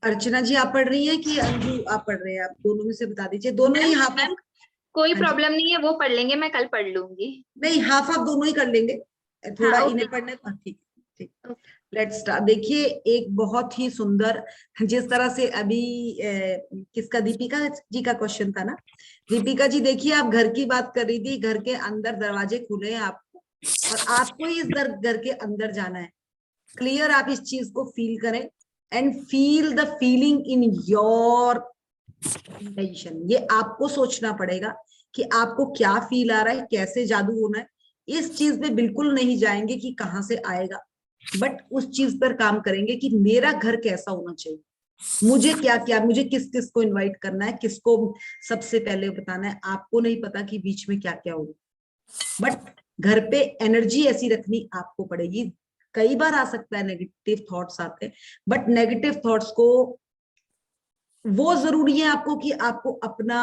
अर्चना जी आप पढ़ रही हैं कि अंजू आप पढ़ रहे हैं? आप दोनों में से बता दीजिए। दोनों ही हाफ हाफ। कोई प्रॉब्लम नहीं है, वो पढ़ लेंगे, मैं कल पढ़ लूंगी। नहीं, हाफ हाफ दोनों ही कर लेंगे, थोड़ा हाँ, इन्हें पढ़ने। ठीक ठीक, लेट्स स्टार्ट। देखिए एक बहुत ही सुंदर, जिस तरह से अभी किसका, दीपिका जी का क्वेश्चन था ना। दीपिका जी देखिए, आप घर की बात कर रही थी, घर के अंदर दरवाजे खुले हैं आपको, और आपको ही इस घर के अंदर जाना है। क्लियर, आप इस चीज को फील करें and feel the feeling in your intention. ये आपको सोचना पड़ेगा कि आपको क्या फील आ रहा है, कैसे जादू होना है। इस चीज पे बिल्कुल नहीं जाएंगे कि कहां से आएगा, बट उस चीज पर काम करेंगे कि मेरा घर कैसा होना चाहिए, मुझे क्या क्या, मुझे किस किस को इनवाइट करना है, किसको सबसे पहले बताना है। आपको नहीं पता कि बीच में क्या क्या होगा, बट घर पे एनर्जी ऐसी रखनी आपको पड़ेगी। कई बार आ सकता है नेगेटिव थॉट्स आते हैं, बट नेगेटिव थॉट्स को, वो जरूरी है आपको कि आपको अपना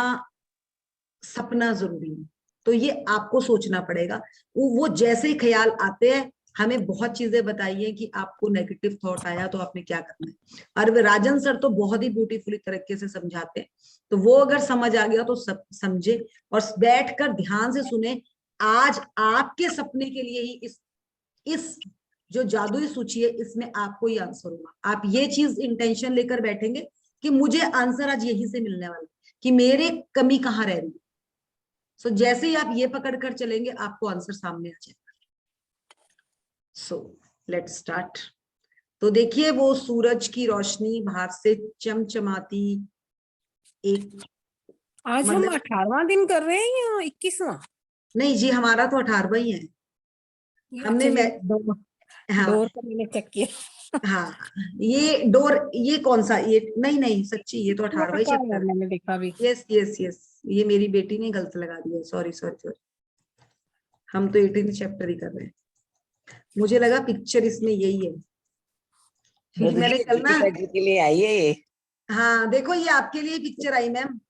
सपना जरूरी है, तो ये आपको सोचना पड़ेगा। वो जैसे ही ख्याल आते हैं, हमें बहुत चीजें बताई है कि आपको नेगेटिव थॉट आया तो आपने क्या करना है। और वे राजन सर तो बहुत ही ब्यूटीफुली तरीके से समझाते हैं, तो वो अगर समझ आ गया तो सब समझे और बैठकर ध्यान से सुने। आज आपके सपने के लिए ही इस जो जादुई सूची है, इसमें आपको ही आंसर होगा। आप ये चीज इंटेंशन लेकर बैठेंगे कि मुझे आंसर आज यहीं से मिलने वाला, कि मेरे कमी कहाँ रह रही है। सो जैसे ही आप ये पकड़ कर चलेंगे, आपको आंसर सामने आ जाएगा। So let's start. तो देखिए, वो सूरज की रोशनी बाहर से चमचमाती एक, आज हम 18वां दिन कर रहे हैं या 21वां? नहीं जी, हमारा तो 18वां ही है। हमने हाँ डोर का मैंने चेक किया। हाँ, ये डोर, ये कौन सा, ये नहीं नहीं सच्ची, ये तो 18वां ही चैप्टर है। मैंने देखा भी। यस यस यस, ये मेरी बेटी ने गलत लगा दिया, सॉरी सॉरी सॉरी। हम तो 18 चैप्टर ही कर रहे हैं, मुझे लगा पिक्चर इसमें यही है, क्योंकि मैंने कल ना, के लिए आई है ये। हाँ देखो, ये आपके लिए पिक्चर आई मैम,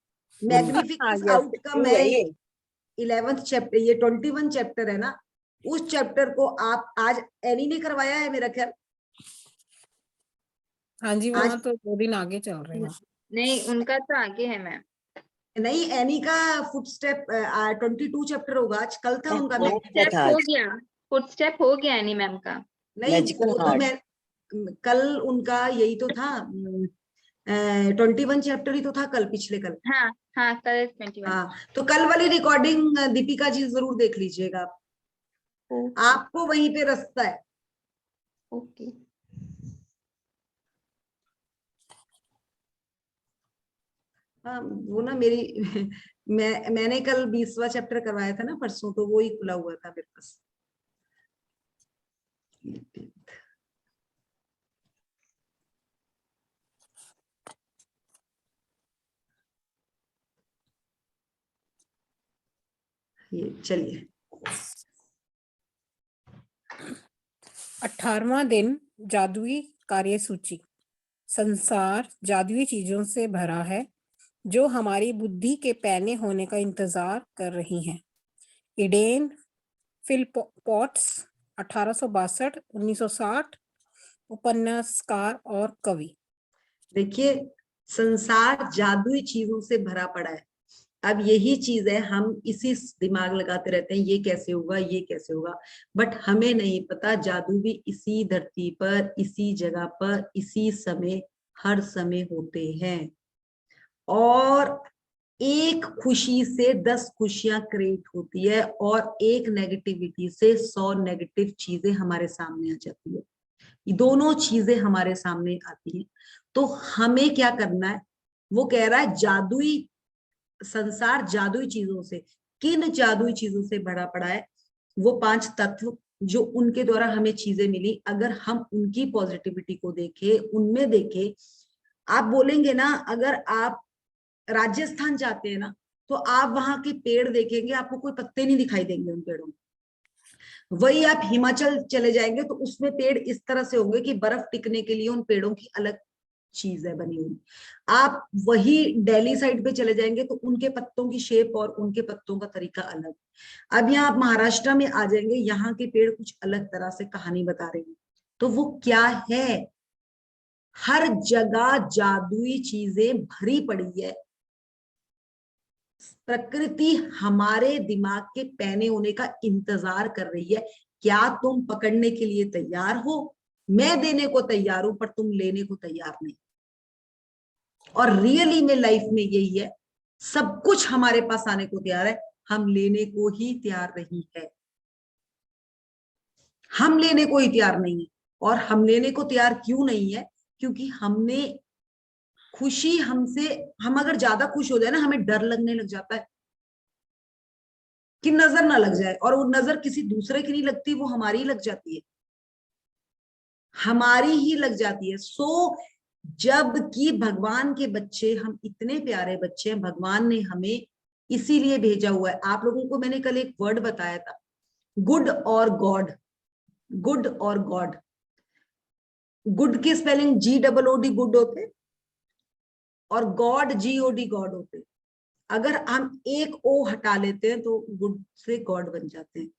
मैग्निफिकेंस आउट का। मैं 11th चैप्टर, ये 21 चैप्टर है ना, उस चैप्टर को आप आज एनी ने करवाया है मेरा ख्याल। हाँ जी, वहाँ तो 2 दिन आगे चल रहे हैं। नहीं, उनका तो आगे है मैम। नहीं, एनी का फुटस्टेप 22 चैप्टर होगा आज, कल था उनका। फुटस्टेप हो गया एनी मैम का। नहीं, वो तो मैं कल उनका यही तो था, 21 चैप्टर ही तो था कल, पिछले कल। हाँ हाँ, कल 21। हाँ, तो कल वाली रिकॉर्डिंग दीपिका जी जरूर देख लीजिएगा, आपको वहीं पे रास्ता है। ओके। हाँ, वो ना मेरी मैंने कल 20वां चैप्टर करवाया था ना परसों, तो वो ही खुला हुआ था मेरे पास। ये चलिए, 18वां दिन, जादुई कार्यसूची। संसार जादुई चीजों से भरा है जो हमारी बुद्धि के पैने होने का इंतजार कर रही हैं। इडेन फिलपॉट्स, 1862-1960, उपन्यासकार और कवि। देखिए, संसार जादुई चीजों से भरा पड़ा है। अब यही चीज है, हम इसी दिमाग लगाते रहते हैं, ये कैसे होगा, ये कैसे होगा, बट हमें नहीं पता जादू भी इसी धरती पर, इसी जगह पर, इसी समय, हर समय होते हैं। और एक खुशी से 10 खुशियां क्रिएट होती है, और एक नेगेटिविटी से 100 नेगेटिव चीजें हमारे सामने आ जाती है। ये दोनों चीजें हमारे सामने आती हैं, तो हमें क्या करना है। वो कह रहा है जादुई संसार जादुई चीजों से, किन जादुई चीजों से भरा पड़ा है। वो 5 तत्व जो उनके द्वारा हमें चीजें मिली, अगर हम उनकी पॉजिटिविटी को देखें, उनमें देखें। आप बोलेंगे ना, अगर आप राजस्थान जाते हैं ना, तो आप वहां के पेड़ देखेंगे, आपको कोई पत्ते नहीं दिखाई देंगे उन पेड़ों में। वही आप हिमाचल चले जाएंगे तो उसमें पेड़ इस तरह से होंगे कि बर्फ टिकने के लिए उन पेड़ों की अलग चीज है बनी हुई। आप वही दिल्ली साइड पे चले जाएंगे तो उनके पत्तों की शेप और उनके पत्तों का तरीका अलग। अब यहाँ आप महाराष्ट्र में आ जाएंगे, यहाँ के पेड़ कुछ अलग तरह से कहानी बता रहे हैं। तो वो क्या है? हर जगह जादुई चीजें भरी पड़ी है। प्रकृति हमारे दिमाग के पैने होने का इंतजार कर रही है। क्या तुम पकड़ने के लिए तैयार हो? मैं देने को तैयार हूं, पर तुम लेने को तैयार नहीं। और रियली में लाइफ में यही है, सब कुछ हमारे पास आने को तैयार है, हम लेने को ही तैयार नहीं है। हम लेने को ही तैयार नहीं है। और हम लेने को तैयार क्यों नहीं है? क्योंकि हमने खुशी हमसे, हम अगर ज्यादा खुश हो जाए ना, हमें डर लगने लग जाता है कि नजर ना लग जाए। और वो नजर किसी दूसरे की नहीं लगती, वो हमारी ही लग जाती है, हमारी ही लग जाती है। जबकि भगवान के बच्चे, हम इतने प्यारे बच्चे हैं, भगवान ने हमें इसीलिए भेजा हुआ है। आप लोगों को मैंने कल एक वर्ड बताया था, गुड और गॉड। गुड और गॉड, गुड की स्पेलिंग GOOD गुड होते, और गॉड GOD गॉड होते। अगर हम एक ओ हटा लेते हैं तो गुड से गॉड बन जाते हैं।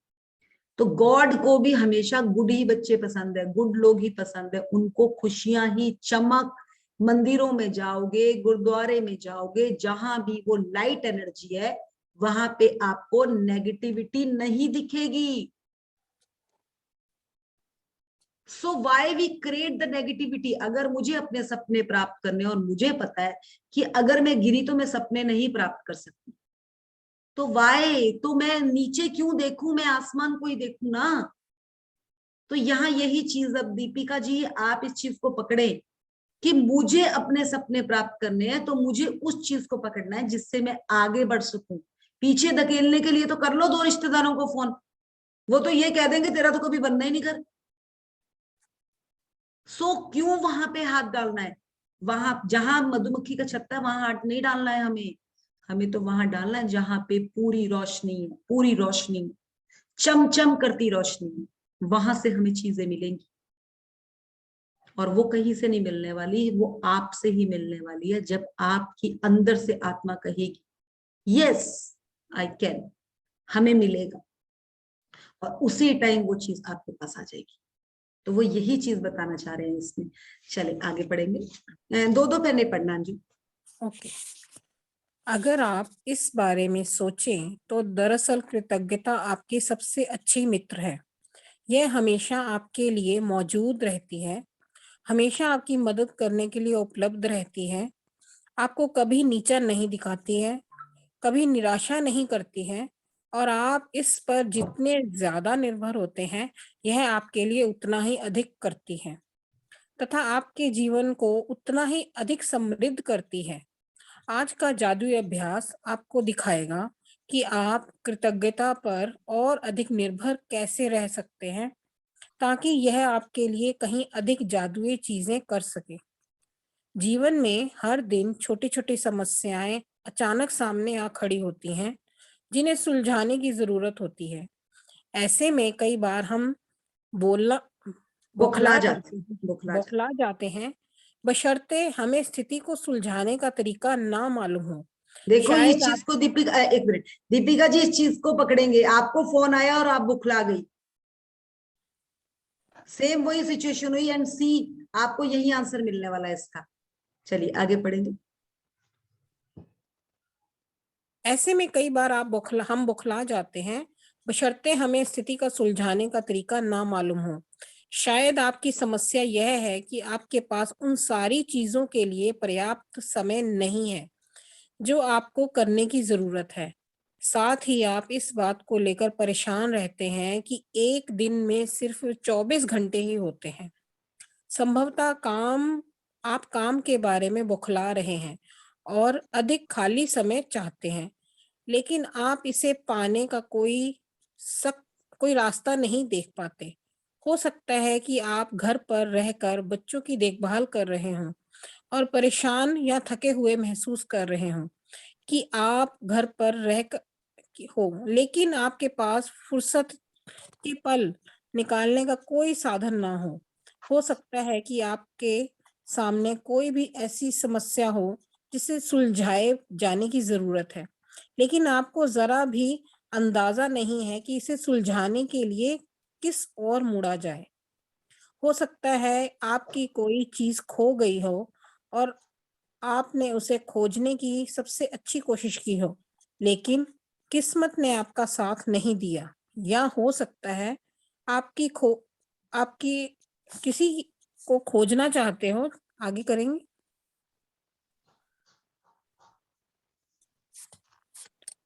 तो गॉड को भी हमेशा गुड ही बच्चे पसंद है, गुड लोग ही पसंद है, उनको खुशियां ही, चमक। मंदिरों में जाओगे, गुरुद्वारे में जाओगे, जहां भी वो लाइट एनर्जी है, वहां पे आपको नेगेटिविटी नहीं दिखेगी। So why we create the negativity? अगर मुझे अपने सपने प्राप्त करने, और मुझे पता है कि अगर मैं गिरी तो मैं सपने नहीं प्राप्त कर सकती, तो वाई, तो मैं नीचे क्यों देखूं, मैं आसमान को ही देखूं ना। तो यहाँ यही चीज, अब दीपिका जी आप इस चीज को पकड़े कि मुझे अपने सपने प्राप्त करने हैं, तो मुझे उस चीज को पकड़ना है जिससे मैं आगे बढ़ सकूं। पीछे धकेलने के लिए तो कर लो 2 रिश्तेदारों को फोन, वो तो ये कह देंगे तेरा तो कभी बनना ही नहीं कर। क्यों वहां पे हाथ डालना है? वहां जहां मधुमक्खी का छत्ता है वहां हाथ नहीं डालना है हमें। हमें तो वहां डालना है जहां पे पूरी रोशनी है, पूरी रोशनी, चमचम करती रोशनी, वहां से हमें चीजें मिलेंगी। और वो कहीं से नहीं मिलने वाली, वो आपसे ही मिलने वाली है, जब आपकी अंदर से आत्मा कहेगी यस आई कैन, हमें मिलेगा। और उसी टाइम वो चीज आपके पास आ जाएगी। तो वो यही चीज बताना चाह रहे हैं इसमें। चले आगे पढ़ेंगे। 2-2 पन्ने पढ़ना जी। ओके। अगर आप इस बारे में सोचें तो दरअसल कृतज्ञता आपकी सबसे अच्छी मित्र है। यह हमेशा आपके लिए मौजूद रहती है, हमेशा आपकी मदद करने के लिए उपलब्ध रहती है, आपको कभी नीचा नहीं दिखाती है, कभी निराशा नहीं करती है, और आप इस पर जितने ज्यादा निर्भर होते हैं, यह आपके लिए उतना ही अधिक करती है तथा आपके जीवन को उतना ही अधिक समृद्ध करती है। आज का जादुई अभ्यास आपको दिखाएगा कि आप कृतज्ञता पर और अधिक निर्भर कैसे रह सकते हैं, ताकि यह आपके लिए कहीं अधिक जादुई चीजें कर सके। जीवन में हर दिन छोटी-छोटी समस्याएं अचानक सामने आ खड़ी होती हैं, जिन्हें सुलझाने की जरूरत होती है। ऐसे में कई बार हम बोलना बौखला बौखला जाते जाते हैं, हैं, बौखला जाते बौखला जाते हैं, बशर्ते हमें स्थिति को सुलझाने का तरीका ना मालूम हो। हैं। देखो इस शायद आप चीज को दीपिका, एक मिनट दीपिका जी, इस चीज को पकड़ेंगे। आपको फोन आया और आप बुखला गई, सेम वही सिचुएशन हुई, एंड सी आपको यही आंसर मिलने वाला है इसका। चलिए आगे पढ़ेंगे। ऐसे में कई बार हम बौखला जाते हैं, बशर्ते हमें स्थिति का सुलझाने का तरीका ना मालूम हो। शायद आपकी समस्या यह है कि आपके पास उन सारी चीजों के लिए पर्याप्त समय नहीं है जो आपको करने की जरूरत है। साथ ही आप इस बात को लेकर परेशान रहते हैं कि एक दिन में सिर्फ 24 घंटे ही होते हैं। संभवतः आप काम के बारे में बौखला रहे हैं और अधिक खाली समय चाहते हैं, लेकिन आप इसे पाने का कोई रास्ता नहीं देख पाते। हो सकता है कि आप घर पर रहकर बच्चों की देखभाल कर रहे हों और परेशान या थके हुए महसूस कर रहे हों कि आप घर पर हो, लेकिन आपके पास फुर्सत के पल निकालने का कोई साधन ना हो। हो सकता है कि आपके सामने कोई भी ऐसी समस्या हो जिसे सुलझाए जाने की जरूरत है, लेकिन आपको जरा भी अंदाजा नहीं है कि इसे सुलझाने के लिए किस ओर मुड़ा जाए। हो सकता है आपकी कोई चीज खो गई हो और आपने उसे खोजने की सबसे अच्छी कोशिश की हो, लेकिन किस्मत ने आपका साथ नहीं दिया। या हो सकता है आपकी किसी को खोजना चाहते हो। आगे करेंगे।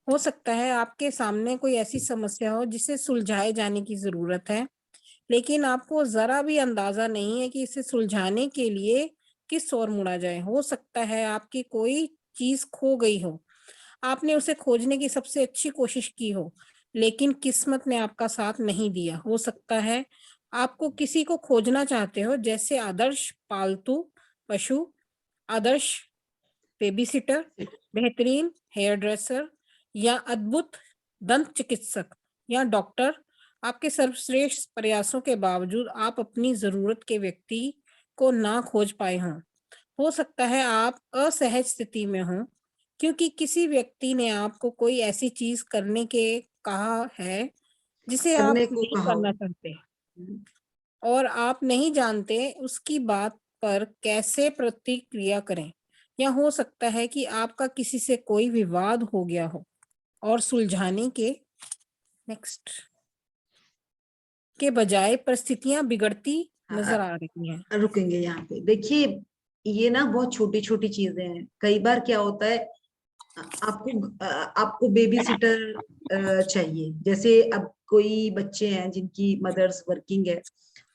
हो सकता है आपके सामने कोई ऐसी समस्या हो जिसे सुलझाए जाने की जरूरत है, लेकिन आपको जरा भी अंदाजा नहीं है कि इसे सुलझाने के लिए किस ओर मुड़ा जाए। हो सकता है आपकी कोई चीज खो गई हो, आपने उसे खोजने की सबसे अच्छी कोशिश की हो, लेकिन किस्मत ने आपका साथ नहीं दिया। हो सकता है आपको किसी को खोजना चाहते हो, जैसे आदर्श पालतू पशु, आदर्श बेबी सिटर, बेहतरीन हेयर ड्रेसर या अद्भुत दंत चिकित्सक या डॉक्टर। आपके सर्वश्रेष्ठ प्रयासों के बावजूद आप अपनी जरूरत के व्यक्ति को ना खोज पाए हों। हो सकता है आप असहज स्थिति में हों, क्योंकि किसी व्यक्ति ने आपको कोई ऐसी चीज करने के कहा है जिसे आप करने को नहीं कहा करना हो। चाहते, और आप नहीं जानते उसकी बात पर कैसे प्रतिक्रिया करें। या हो सकता है कि आपका किसी से कोई विवाद हो गया हो और सुलझाने के नेक्स्ट के बजाय परिस्थितियां बिगड़ती नजर आ रही हैं। रुकेंगे यहाँ पे। देखिए, ये ना बहुत छोटी छोटी चीजें हैं। कई बार क्या होता है, आपको बेबी सिटर चाहिए। जैसे अब कोई बच्चे हैं जिनकी मदर्स वर्किंग है,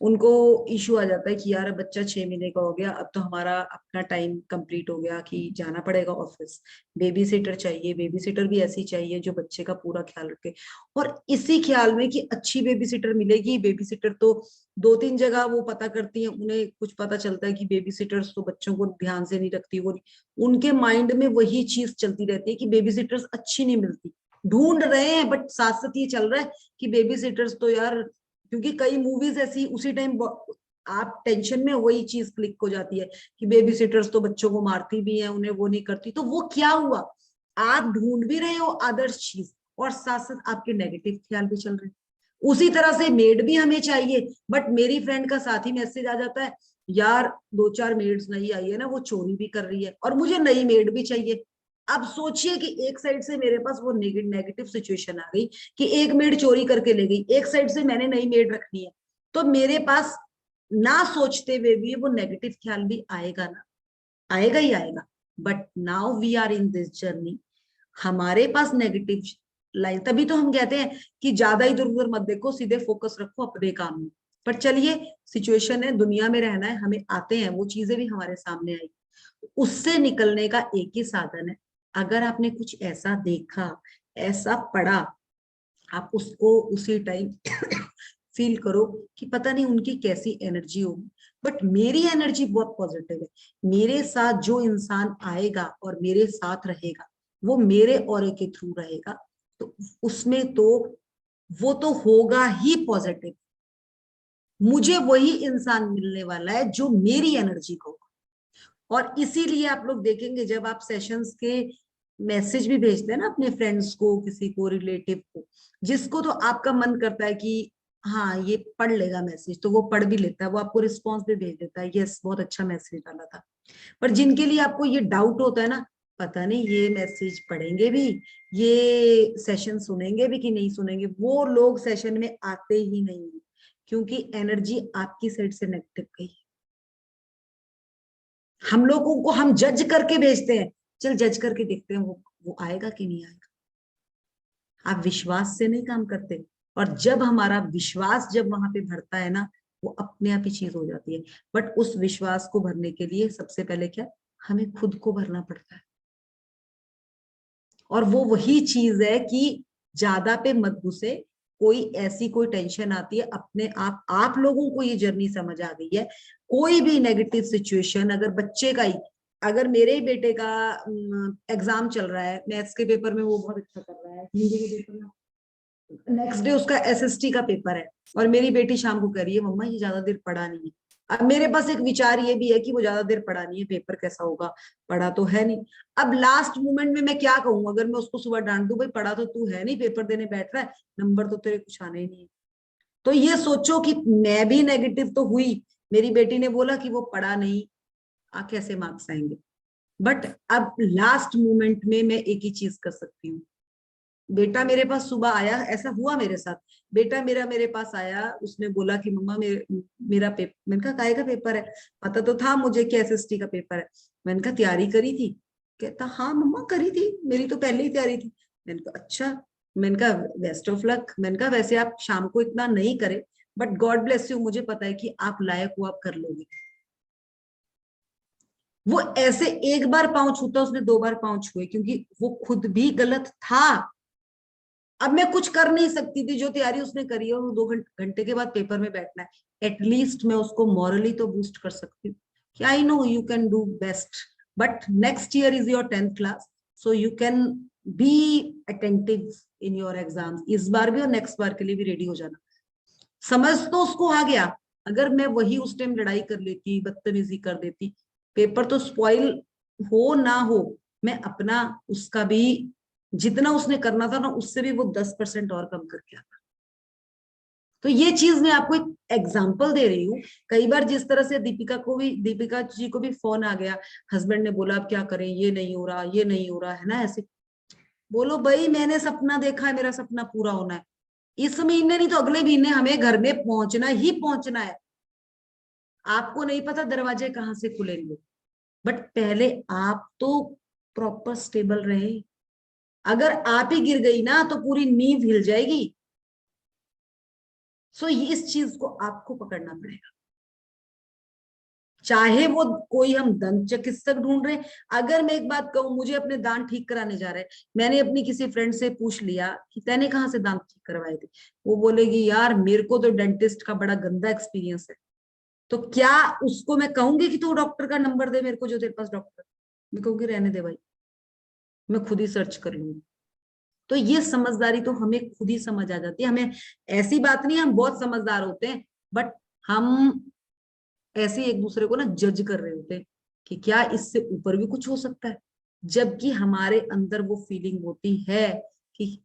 उनको इशू आ जाता है कि यार अब बच्चा 6 महीने का हो गया, अब तो हमारा अपना टाइम कंप्लीट हो गया कि जाना पड़ेगा ऑफिस। बेबी सिटर चाहिए। बेबी सिटर भी ऐसी चाहिए जो बच्चे का पूरा ख्याल रखे। और इसी ख्याल में कि अच्छी बेबी सिटर मिलेगी। बेबी सिटर तो 2-3 जगह वो पता करती है, उन्हें कुछ पता चलता है कि बेबी सिटर्स तो बच्चों को ध्यान से नहीं रखती, वो उनके माइंड में वही चीज चलती रहती है कि बेबी सिटर्स अच्छी नहीं मिलती। ढूंढ रहे हैं, बट साथ साथ ये चल रहा है कि बेबी सिटर्स तो यार, क्योंकि कई मूवीज ऐसी उसी टाइम आप टेंशन में वही चीज क्लिक हो जाती है कि बेबी सिटर्स तो बच्चों को मारती भी है, उन्हें वो नहीं करती। तो वो क्या हुआ, आप ढूंढ भी रहे हो आदर्श चीज और साथ साथ आपके नेगेटिव ख्याल भी चल रहे हैं। उसी तरह से मेड भी हमें चाहिए, बट मेरी फ्रेंड का साथ ही मैसेज आ जाता है, यार 2-4 मेड्स नई आई है ना, वो चोरी भी कर रही है और मुझे नई मेड भी चाहिए। अब सोचिए कि एक साइड से मेरे पास वो नेगेटिव सिचुएशन आ गई कि एक मेड चोरी करके ले गई, एक साइड से मैंने नई मेड रखनी है। तो मेरे पास ना सोचते हुए भी वो नेगेटिव ख्याल भी आएगा ना, आएगा ही आएगा। But now we are in this journey, हमारे पास नेगेटिव लाइन। तभी तो हम कहते हैं कि ज्यादा इधर उधर मत देखो, सीधे फोकस रखो अपने काम में। पर चलिए, सिचुएशन है, दुनिया में रहना है, हमें आते हैं, वो चीजें भी हमारे सामने आई। उससे निकलने का एक ही साधन है, अगर आपने कुछ ऐसा देखा, ऐसा पढ़ा, आप उसको उसी टाइम फील करो कि पता नहीं उनकी कैसी एनर्जी होगी, बट मेरी एनर्जी बहुत पॉजिटिव है। मेरे साथ जो इंसान आएगा और मेरे साथ रहेगा, वो मेरे ऑरे के थ्रू रहेगा, तो उसमें तो वो तो होगा ही पॉजिटिव। मुझे वही इंसान मिलने वाला है जो मेरी एनर्जी को। और इसीलिए आप लोग देखेंगे जब आप सेशंस के मैसेज भी भेजते हैं ना अपने फ्रेंड्स को, किसी को, रिलेटिव को, जिसको तो आपका मन करता है कि हाँ ये पढ़ लेगा मैसेज, तो वो पढ़ भी लेता है, वो आपको रिस्पॉन्स भी भेज देता है, यस बहुत अच्छा मैसेज डाला था। पर जिनके लिए आपको ये डाउट होता है ना, पता नहीं ये मैसेज पढ़ेंगे भी, ये सेशन सुनेंगे भी कि नहीं सुनेंगे, वो लोग सेशन में आते ही नहीं, क्योंकि एनर्जी आपकी साइड से नेगेटिव गई। हम लोगों को हम जज करके भेजते हैं, चल जज करके देखते हैं वो आएगा कि नहीं आएगा। आप विश्वास से नहीं काम करते, और जब हमारा विश्वास जब वहां पे भरता है ना, वो अपने आप ही चीज हो जाती है। बट उस विश्वास को भरने के लिए सबसे पहले क्या, हमें खुद को भरना पड़ता है। और वो वही चीज है कि ज्यादा पे मत घुसे। कोई ऐसी कोई टेंशन आती है, अपने आप लोगों को ये जर्नी समझ आ गई है, कोई भी नेगेटिव सिचुएशन, अगर बच्चे का ही, अगर मेरे ही बेटे का एग्जाम चल रहा है, मैथ्स के पेपर में वो बहुत अच्छा कर रहा है, हिंदी के पेपर में नेक्स्ट डे उसका एसएसटी का पेपर है और मेरी बेटी शाम को कह रही है मम्मा ये ज्यादा देर पढ़ा नहीं है। अब मेरे पास एक विचार ये भी है कि वो ज्यादा देर पढ़ा नहीं है, पेपर कैसा होगा, पढ़ा तो है नहीं। अब लास्ट मोमेंट में मैं क्या कहूँ, अगर मैं उसको सुबह डांट दूं भाई पढ़ा तो तू है नहीं, पेपर देने बैठ रहा है, नंबर तो तेरे कुछ आने ही नहीं है। तो ये सोचो कि मैं भी नेगेटिव तो हुई, मेरी बेटी ने बोला कि वो पढ़ा नहीं, कैसे मार्क्स आएंगे। बट अब लास्ट मोमेंट में मैं एक ही चीज कर सकती हूँ। बेटा मेरे पास सुबह आया, ऐसा हुआ मेरे साथ, बेटा मेरा मेरे पास आया, उसने बोला कि मम्मा मेरा पेपर, मैंने कहा काहे का पेपर है, पता तो था मुझे कि एसएसटी का पेपर है। मैंने कहा तैयारी करी थी, कहता हाँ मम्मा करी थी, मेरी तो पहले ही तैयारी थी। मैंने कहा अच्छा, मैंने कहा बेस्ट ऑफ लक, मैंने कहा वैसे आप शाम को इतना नहीं करे बट गॉड ब्लेस यू, मुझे पता है कि आप लायक हो, आप कर लोगे। वो ऐसे एक बार पांव छूता, उसने 2 बार पांव छुए, क्योंकि वो खुद भी गलत था। अब मैं कुछ कर नहीं सकती थी, जो तैयारी उसने करी है और 2 घंटे के बाद पेपर में बैठना है, एटलीस्ट मैं उसको मॉरली तो बूस्ट कर सकती हूँ कि I know you can do best, but next year is your 10th class, so you can be attentive in your exams, इस बार भी और नेक्स्ट बार के लिए भी रेडी हो जाना। समझ तो उसको आ गया। अगर मैं वही उस टाइम लड़ाई कर लेती, बदतमीजी कर देती, पेपर तो स्पॉइल हो ना हो, मैं अपना उसका भी जितना उसने करना था ना उससे भी वो 10% और कम करके आता। तो ये चीज मैं आपको एक एग्जाम्पल दे रही हूँ। कई बार जिस तरह से दीपिका जी को भी फोन आ गया, हस्बैंड ने बोला अब क्या करें, ये नहीं हो रहा, ये नहीं हो रहा है ना, ऐसे बोलो भाई मैंने सपना देखा है, मेरा सपना पूरा होना है, इस महीने नहीं तो अगले महीने हमें घर में पहुंचना ही पहुंचना है। आपको नहीं पता दरवाजे कहाँ से खुलेंगे, बट पहले आप तो प्रॉपर स्टेबल रहे। अगर आप ही गिर गई ना तो पूरी नींव हिल जाएगी। सो इस चीज को आपको पकड़ना पड़ेगा, चाहे वो कोई हम दंत चिकित्सक ढूंढ रहे हैं। अगर मैं एक बात कहूं, मुझे अपने दांत ठीक कराने जा रहे हैं, मैंने अपनी किसी फ्रेंड से पूछ लिया कि तैने कहाँ से दांत ठीक करवाए थे, वो बोलेगी यार मेरे को तो डेंटिस्ट का बड़ा गंदा एक्सपीरियंस है। तो क्या उसको मैं कहूंगी कि तू डॉक्टर का नंबर दे मेरे को जो तेरे पास डॉक्टर, मैं कहूंगी रहने दे भाई, मैं खुद ही सर्च कर लूंगी। तो ये समझदारी तो हमें खुद ही समझ आ जाती है। हमें ऐसी बात नहीं, हम बहुत समझदार होते हैं, बट हम ऐसे एक दूसरे को ना जज कर रहे होते हैं कि क्या इससे ऊपर भी कुछ हो सकता है, जबकि हमारे अंदर वो फीलिंग होती है कि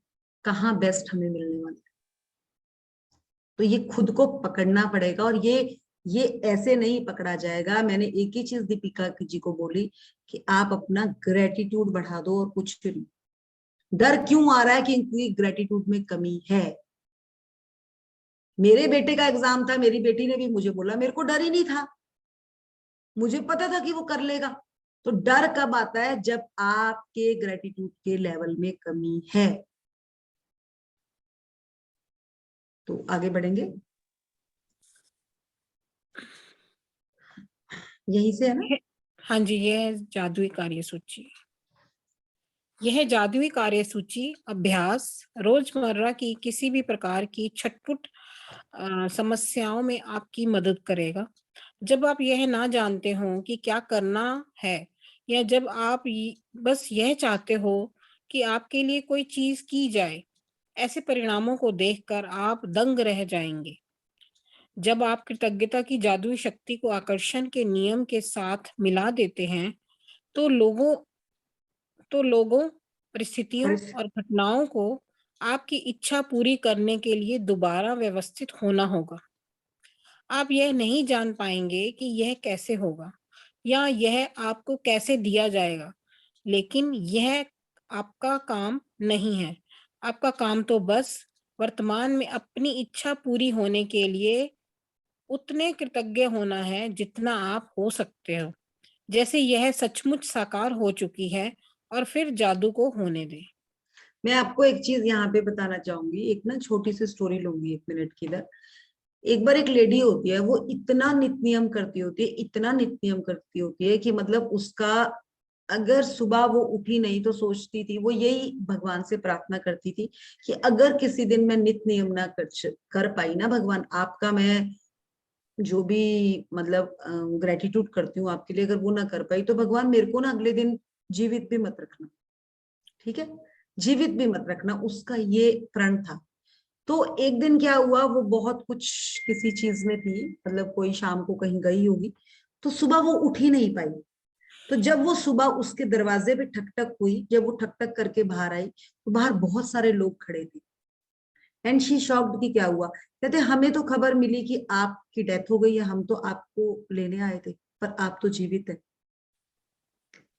कहाँ बेस्ट हमें मिलने वाला है। तो ये खुद को पकड़ना पड़ेगा, और ये ऐसे नहीं पकड़ा जाएगा। मैंने एक ही चीज दीपिका जी को बोली कि आप अपना ग्रेटिट्यूड बढ़ा दो और कुछ नहीं। डर क्यों आ रहा है कि इनकी ग्रेटिट्यूड में कमी है। मेरे बेटे का एग्जाम था, मेरी बेटी ने भी मुझे बोला, मेरे को डर ही नहीं था, मुझे पता था कि वो कर लेगा। तो डर कब आता है, जब आपके ग्रेटिट्यूड के लेवल में कमी है। तो आगे बढ़ेंगे, यहीं से है ना। हाँ जी, ये है जादुई कार्यसूची। यह जादुई कार्यसूची अभ्यास रोजमर्रा की किसी भी प्रकार की छटपुट समस्याओं में आपकी मदद करेगा। जब आप यह ना जानते हो कि क्या करना है, या जब आप बस यह चाहते हो कि आपके लिए कोई चीज की जाए, ऐसे परिणामों को देखकर आप दंग रह जाएंगे। जब आप कृतज्ञता की जादुई शक्ति को आकर्षण के नियम के साथ मिला देते हैं, तो लोगों, परिस्थितियों और घटनाओं को आपकी इच्छा पूरी करने के लिए दोबारा व्यवस्थित होना होगा। आप यह नहीं जान पाएंगे कि यह कैसे होगा या यह आपको कैसे दिया जाएगा, लेकिन यह आपका काम नहीं है। आपका काम तो बस वर्तमान में अपनी इच्छा पूरी होने के लिए उतने कृतज्ञ होना है जितना आप हो सकते हो, जैसे यह सचमुच साकार हो चुकी है, और फिर जादू को होने दें। मैं आपको एक चीज यहाँ पे बताना चाहूंगी, एक ना छोटी सी स्टोरी लूंगी 1 मिनट की इधर। एक बार एक लेडी होती है, वो इतना नित नियम करती होती है, इतना नित नियम करती होती है कि मतलब उसका, अगर सुबह वो उठी नहीं तो सोचती थी, वो यही भगवान से प्रार्थना करती थी कि अगर किसी दिन मैं नित नियम ना कर पाई ना भगवान, आपका मैं जो भी मतलब ग्रेटिट्यूड करती हूँ आपके लिए, अगर वो ना कर पाई तो भगवान मेरे को ना अगले दिन जीवित भी मत रखना, ठीक है, जीवित भी मत रखना। उसका ये प्रण था। तो एक दिन क्या हुआ, वो बहुत कुछ किसी चीज में थी, मतलब कोई शाम को कहीं गई होगी, तो सुबह वो उठ ही नहीं पाई। तो जब वो सुबह उसके दरवाजे पे ठक ठक हुई, जब वो ठक ठक करके बाहर आई, तो बाहर बहुत सारे लोग खड़े थे। एंड शी शॉक्ड कि क्या हुआ। कहते हमें तो खबर मिली कि आपकी डेथ हो गई है, हम तो आपको लेने आए थे, पर आप तो जीवित है।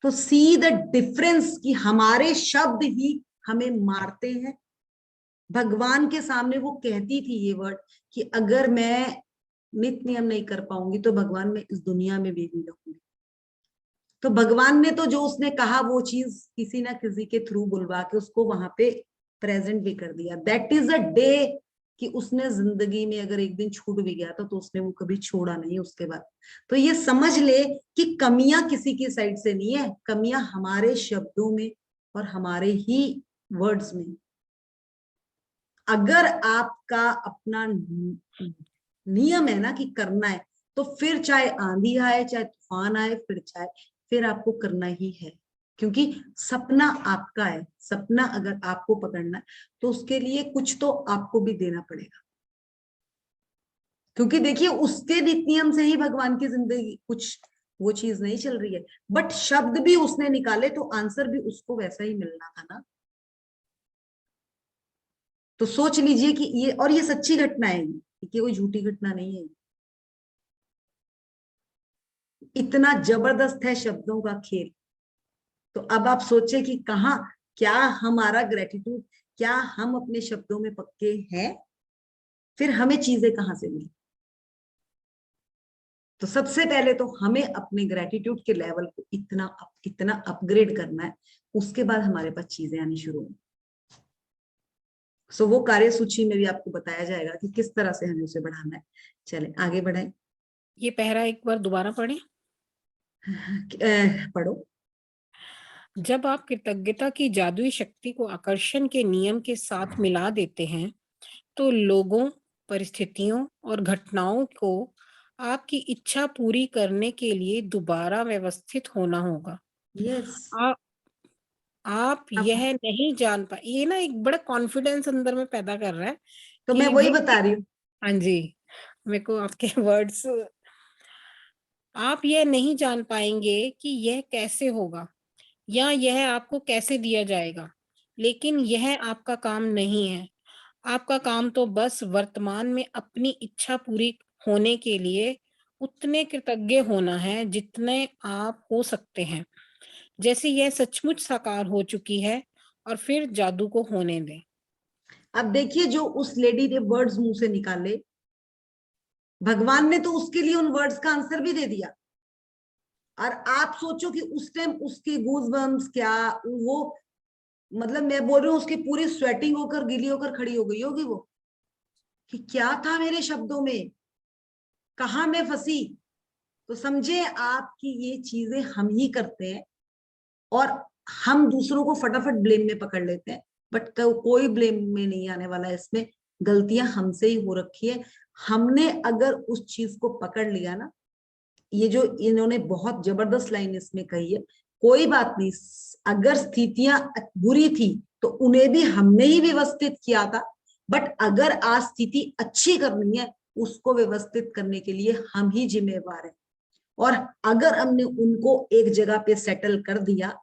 तो सी द डिफरेंस कि हमारे शब्द ही हमें मारते हैं। भगवान के सामने वो कहती थी ये वर्ड कि अगर मैं नित नियम नहीं कर पाऊंगी तो भगवान मैं इस दुनिया में भी नहीं रहूंगी। तो भगवान ने तो जो उसने कहा वो चीज किसी ना किसी के थ्रू बुलवा के उसको वहां पे प्रेजेंट भी कर दिया। दैट इज अ डे कि उसने जिंदगी में अगर एक दिन छूट भी गया तो उसने वो कभी छोड़ा नहीं उसके बाद। तो ये समझ ले कि कमियां किसी की साइड से नहीं है, कमियां हमारे शब्दों में और हमारे ही वर्ड्स में। अगर आपका अपना नियम है ना कि करना है, तो फिर चाहे आंधी आए, चाहे तूफान आए, फिर आपको करना ही है। क्योंकि सपना आपका है, सपना अगर आपको पकड़ना है तो उसके लिए कुछ तो आपको भी देना पड़ेगा। क्योंकि देखिए उसके नियम से ही भगवान की जिंदगी कुछ वो चीज नहीं चल रही है, बट शब्द भी उसने निकाले तो आंसर भी उसको वैसा ही मिलना था ना। तो सोच लीजिए कि ये, और ये सच्ची घटना है, ये कोई झूठी घटना नहीं है। इतना जबरदस्त है शब्दों का खेल। तो अब आप सोचे कि कहाँ, क्या हमारा ग्रेटिट्यूड, क्या हम अपने शब्दों में पक्के हैं, फिर हमें चीजें कहाँ से मिली। तो सबसे पहले तो हमें अपने ग्रेटिट्यूड के लेवल को इतना अपग्रेड करना है, उसके बाद हमारे पास चीजें आनी शुरू होंगी। सो वो कार्य सूची में भी आपको बताया जाएगा कि किस तरह से हमें उसे बढ़ाना है। चले आगे बढ़ाएं। ये पहरा एक बार दोबारा पढ़ें। पढ़ो। जब आप कृतज्ञता की जादुई शक्ति को आकर्षण के नियम के साथ मिला देते हैं, तो लोगों, परिस्थितियों और घटनाओं को आपकी इच्छा पूरी करने के लिए दोबारा व्यवस्थित होना होगा। यस। आप आप यह नहीं जान पा, ये ना एक बड़ा कॉन्फिडेंस अंदर में पैदा कर रहा है तो कि मैं वही ये, बता रही हूँ। हाँ जी, मेरे को आपके वर्ड्स, आप यह नहीं जान पाएंगे कि यह कैसे होगा या यह आपको कैसे दिया जाएगा, लेकिन यह आपका काम नहीं है। आपका काम तो बस वर्तमान में अपनी इच्छा पूरी होने के लिए उतने कृतज्ञ होना है जितने आप हो सकते हैं, जैसे यह सचमुच साकार हो चुकी है, और फिर जादू को होने दें। अब देखिए जो उस लेडी ने वर्ड्स मुंह से निकाले, भगवान ने तो उसके लिए उन वर्ड्स का आंसर भी दे दिया। और आप सोचो कि उस टाइम उसके गूज बम्स क्या, वो मतलब मैं बोल रही हूँ उसकी पूरी स्वेटिंग होकर गीली होकर खड़ी हो गई होगी वो, कि क्या था मेरे शब्दों में, कहाँ मैं फंसी। तो समझे आप कि ये चीजें हम ही करते हैं, और हम दूसरों को फटाफट ब्लेम में पकड़ लेते हैं, बट कोई ब्लेम में नहीं आने वाला है इसमें। गलतियां हमसे ही हो रखी है। हमने अगर उस चीज को पकड़ लिया ना, ये जो इन्होंने बहुत जबरदस्त लाइन इसमें कही है, कोई बात नहीं, अगर स्थितियां बुरी थी तो उन्हें भी हमने ही व्यवस्थित किया था, बट अगर आज स्थिति अच्छी करनी है, उसको व्यवस्थित करने के लिए हम ही जिम्मेवार हैं। और अगर हमने उनको एक जगह पे सेटल कर दिया,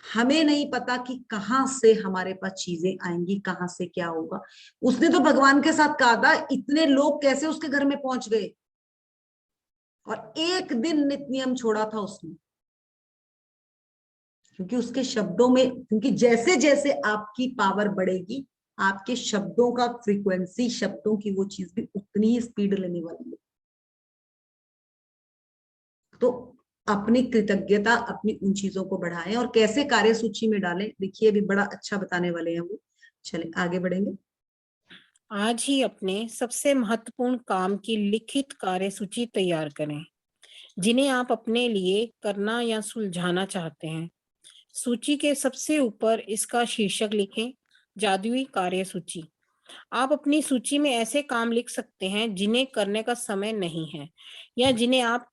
हमें नहीं पता कि कहां से हमारे पास चीजें आएंगी, कहां से क्या होगा। उसने तो भगवान के साथ कहा था, इतने लोग कैसे उसके घर में पहुंच गए, और एक दिन नित नियम छोड़ा था उसने। क्योंकि उसके शब्दों में, क्योंकि जैसे जैसे आपकी पावर बढ़ेगी, आपके शब्दों का फ्रीक्वेंसी, शब्दों की वो चीज भी उतनी ही स्पीड लेने वाली है। तो अपनी कृतज्ञता, अपनी उन चीजों को बढ़ाएं, और कैसे कार्य सूची में डालें, देखिए अभी बड़ा अच्छा बताने वाले हैं वो। चलें आगे बढ़ेंगे। आज ही अपने सबसे महत्वपूर्ण काम की लिखित कार्यसूची तैयार करें, जिन्हें आप अपने लिए करना या सुलझाना चाहते हैं। सूची के सबसे ऊपर इसका शीर्षक लिखें, जादुई कार्यसूची। आप अपनी सूची में ऐसे काम लिख सकते हैं जिन्हें करने का समय नहीं है, या जिन्हें आप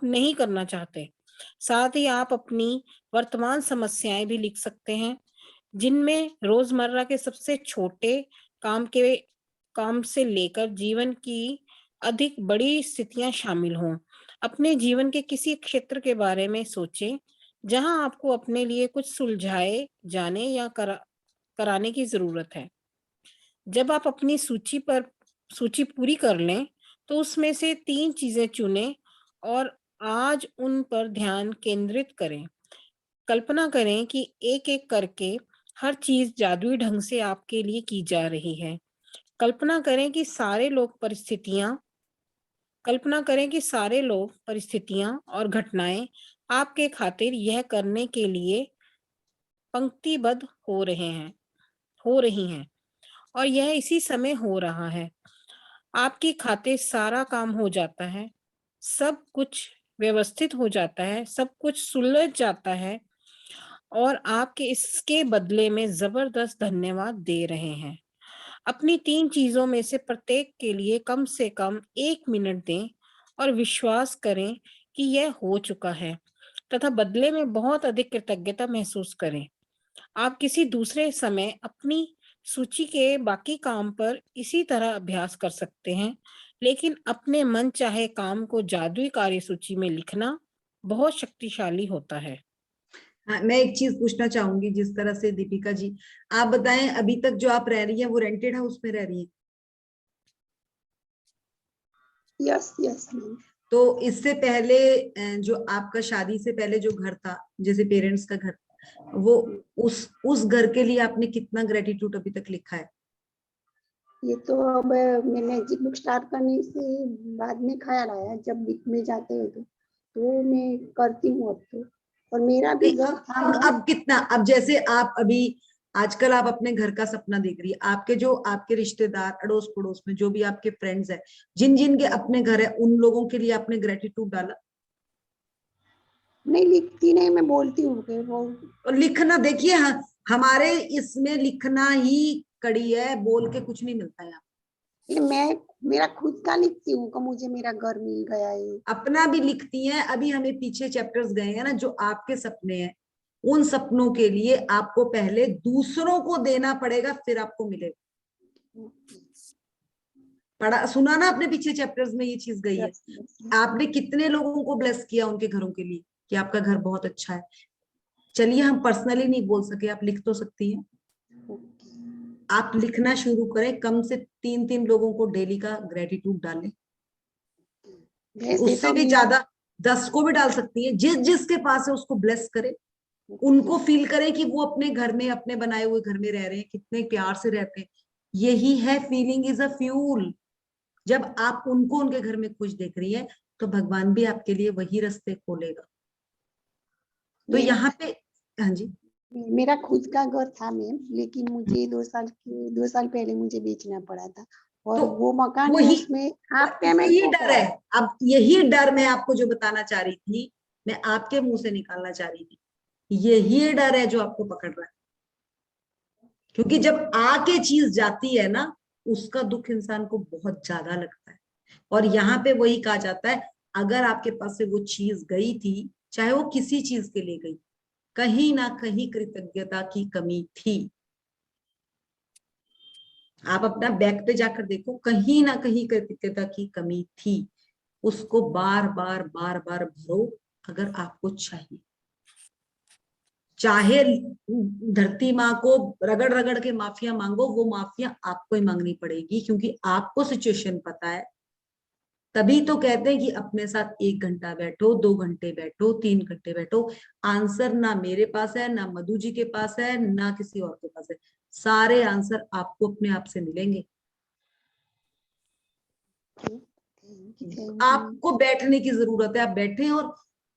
नहीं करना चाहते। साथ ही आप अपनी वर्तमान समस्याएं भी लिख सकते हैं, जिनमें रोजमर्रा के सबसे छोटे काम से लेकर जीवन की अधिक बड़ी स्थितियां शामिल हों। अपने जीवन के किसी क्षेत्र के बारे में सोचें जहां आपको अपने लिए कुछ सुलझाए जाने या कराने की जरूरत है। जब आप अपनी सूची पूरी कर लें तो उसमें से 3 चीजें चुनें और आज उन पर ध्यान केंद्रित करें। कल्पना करें कि एक-एक करके हर चीज जादुई ढंग से आपके लिए की जा रही है। कल्पना करें कि सारे लोग परिस्थितियां और घटनाएं आपके खातिर यह करने के लिए पंक्तिबद्ध हो रही हैं और यह इसी समय हो रहा है। आपके खाते सारा काम हो जाता है, सब कुछ व्यवस्थित हो जाता है, सब कुछ सुलझ जाता है और आपके इसके बदले में जबरदस्त धन्यवाद दे रहे हैं। अपनी 3 चीजों में से प्रत्येक के लिए कम से कम 1 मिनट दें और विश्वास करें कि यह हो चुका है तथा बदले में बहुत अधिक कृतज्ञता महसूस करें। आप किसी दूसरे समय अपनी सूची के बाकी काम पर इसी तरह अभ्यास कर सकते हैं, लेकिन अपने मन चाहे काम को जादुई कार्यसूची में लिखना बहुत शक्तिशाली होता है। हाँ, मैं एक चीज पूछना चाहूंगी, जिस तरह से दीपिका जी आप बताएं, अभी तक जो आप रह रही हैं वो रेंटेड हाउस में रह रही हैं? Yes yes ma'am. तो इससे पहले जो आपका शादी से पहले जो घर था, जैसे पेरेंट्स का घर, वो उस घर के लिए आपने कितना ग्रेटिट्यूड अभी तक लिखा है? ये तो अब मैंने बुक स्टार्ट करने से बाद में ख्याल आया, जब बुक में जाते हैं तो मैं करती हूँ अब तो। और मेरा भी घर था अब कितना, अब जैसे आप अभी आजकल आप अपने घर का सपना देख रही है, आपके रिश्तेदार अड़ोस पड़ोस में जो भी आपके फ्रेंड्स हैं, जिन जिन के अपने घर है, उन लोगों के लिए आपने ग्रेटिट्यूड डाला? नहीं लिखती नहीं, मैं बोलती हूँ कि वो। और लिखना, देखिए हमारे इसमें लिखना ही कड़ी है, बोल के कुछ नहीं मिलता है। मैं मेरा खुद का लिखती हूँ कि मुझे मेरा घर मिल गया है। अपना भी लिखती हैं। अभी हमें पीछे चैप्टर्स गए हैं ना, जो आपके सपने हैं, उन सपनों के लिए आपको पहले दूसरों को देना पड़ेगा, फिर आपको मिलेगा। पढ़ा सुना ना आपने, पीछे चैप्टर्स में ये चीज गई है। आपने कितने लोगों को ब्लेस किया उनके घरों के लिए कि आपका घर बहुत अच्छा है। चलिए हम पर्सनली नहीं बोल सके, आप लिख तो सकती हैं। आप लिखना शुरू करें, कम से 3-3 लोगों को डेली का ग्रेटिट्यूड डालें। उससे भी ज्यादा 10 को भी डाल सकती है। जिसके पास है उसको ब्लेस करें, उनको फील करें कि वो अपने घर में, अपने बनाए हुए घर में रह रहे हैं, कितने प्यार से रहते हैं। यही है, फीलिंग इज अ फ्यूल। जब आप उनको उनके घर में खुश देख रही है तो भगवान भी आपके लिए वही रास्ते खोलेगा। तो यहाँ पे, हाँ जी, मेरा खुद का घर था मैम, लेकिन मुझे 2 साल पहले मुझे बेचना पड़ा था। और तो वो मकान वही उसमें आप पेमेंट यही डर है। अब यही डर मैं आपको जो बताना चाह रही थी, मैं आपके मुंह से निकालना चाह रही थी, यही डर है जो आपको पकड़ रहा है। क्योंकि जब आके चीज जाती है ना, उसका दुख इंसान को बहुत ज्यादा लगता है। और यहाँ पे वही कहा जाता है, अगर आपके पास से वो चीज गई थी, चाहे वो किसी चीज के लिए गई, कहीं ना कहीं कृतज्ञता की कमी थी। आप अपना बैक पे जाकर देखो, कहीं ना कहीं कृतज्ञता की कमी थी। उसको बार बार बार बार भरो अगर आपको चाहिए। चाहे धरती माँ को रगड़ रगड़ के माफिया मांगो, वो माफिया आपको ही मांगनी पड़ेगी, क्योंकि आपको सिचुएशन पता है। तभी तो कहते हैं कि अपने साथ 1 घंटा बैठो, 2 घंटे बैठो, 3 घंटे बैठो। आंसर ना मेरे पास है, ना मधु जी के पास है, ना किसी और के पास है। सारे आंसर आपको अपने आप से मिलेंगे। आपको बैठने की जरूरत है, आप बैठे। और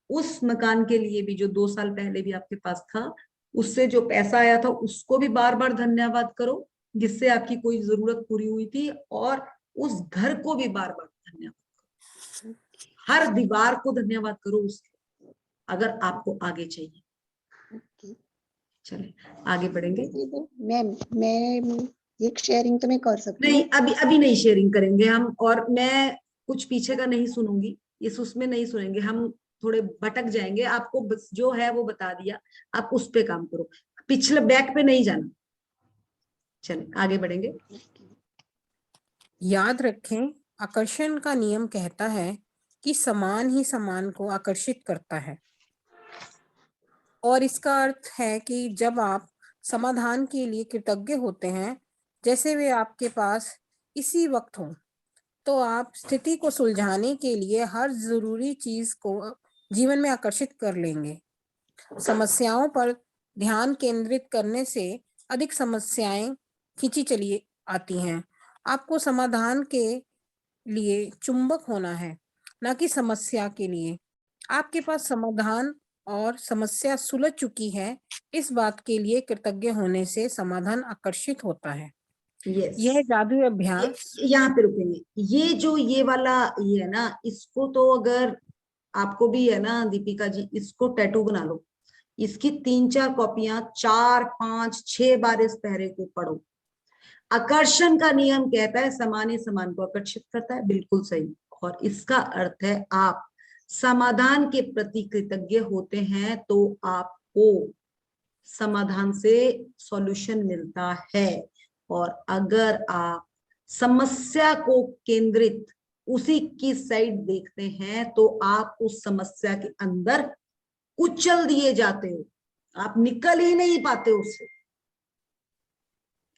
उस मकान के लिए भी जो 2 साल पहले भी आपके पास था, उससे जो पैसा आया था, उसको भी बार बार धन्यवाद करो, जिससे आपकी कोई जरूरत पूरी हुई थी। और उस घर को भी बार बार धन्यवाद करो, हर दीवार को धन्यवाद करो उसके, अगर आपको आगे चाहिए। चलिए आगे बढ़ेंगे। मैम मैं एक शेयरिंग तो मैं कर सकती हूँ? नहीं, अभी नहीं शेयरिंग करेंगे हम। और मैं कुछ पीछे का नहीं सुनूंगी, इस उसमें नहीं सुनेंगे हम, थोड़े भटक जाएंगे। आपको बस जो है वो बता दिया, आप उस पे काम करो। पिछले बैक पे नहीं जाना। चलिए आगे बढ़ेंगे। याद रखें, आकर्षण का नियम कहता है कि समान ही समान को आकर्षित करता है, और इसका अर्थ है कि जब आप समाधान के लिए कृतज्ञ होते हैं, जैसे वे आपके पास इसी वक्त हो, तो आप स्थिति को सुलझाने के लिए हर जरूरी चीज को जीवन में आकर्षित कर लेंगे। समस्याओं पर ध्यान केंद्रित करने से अधिक समस्याएं खींची चली आती हैं। आपको समाधान के लिए चुंबक होना है, ना कि समस्या के लिए। आपके पास समाधान और समस्या सुलझ चुकी है, इस बात के लिए कृतज्ञ होने से समाधान आकर्षित होता है। यस, यह जादुई अभ्यास यहाँ पे रुकेंगे। ये जो ये वाला ये है ना, इसको तो अगर आपको भी है ना दीपिका जी, इसको टैटू बना लो। इसकी 3-4 कॉपियां 4-5-6 बार इस पहरे को पढ़ो। आकर्षण का नियम कहता है समान ही समान को आकर्षित करता है, बिल्कुल सही। और इसका अर्थ है आप समाधान के प्रति कृतज्ञ होते हैं तो आपको समाधान से सॉल्यूशन मिलता है। और अगर आप समस्या को केंद्रित उसी की साइड देखते हैं तो आप उस समस्या के अंदर कुचल दिए जाते हो, आप निकल ही नहीं पाते उससे।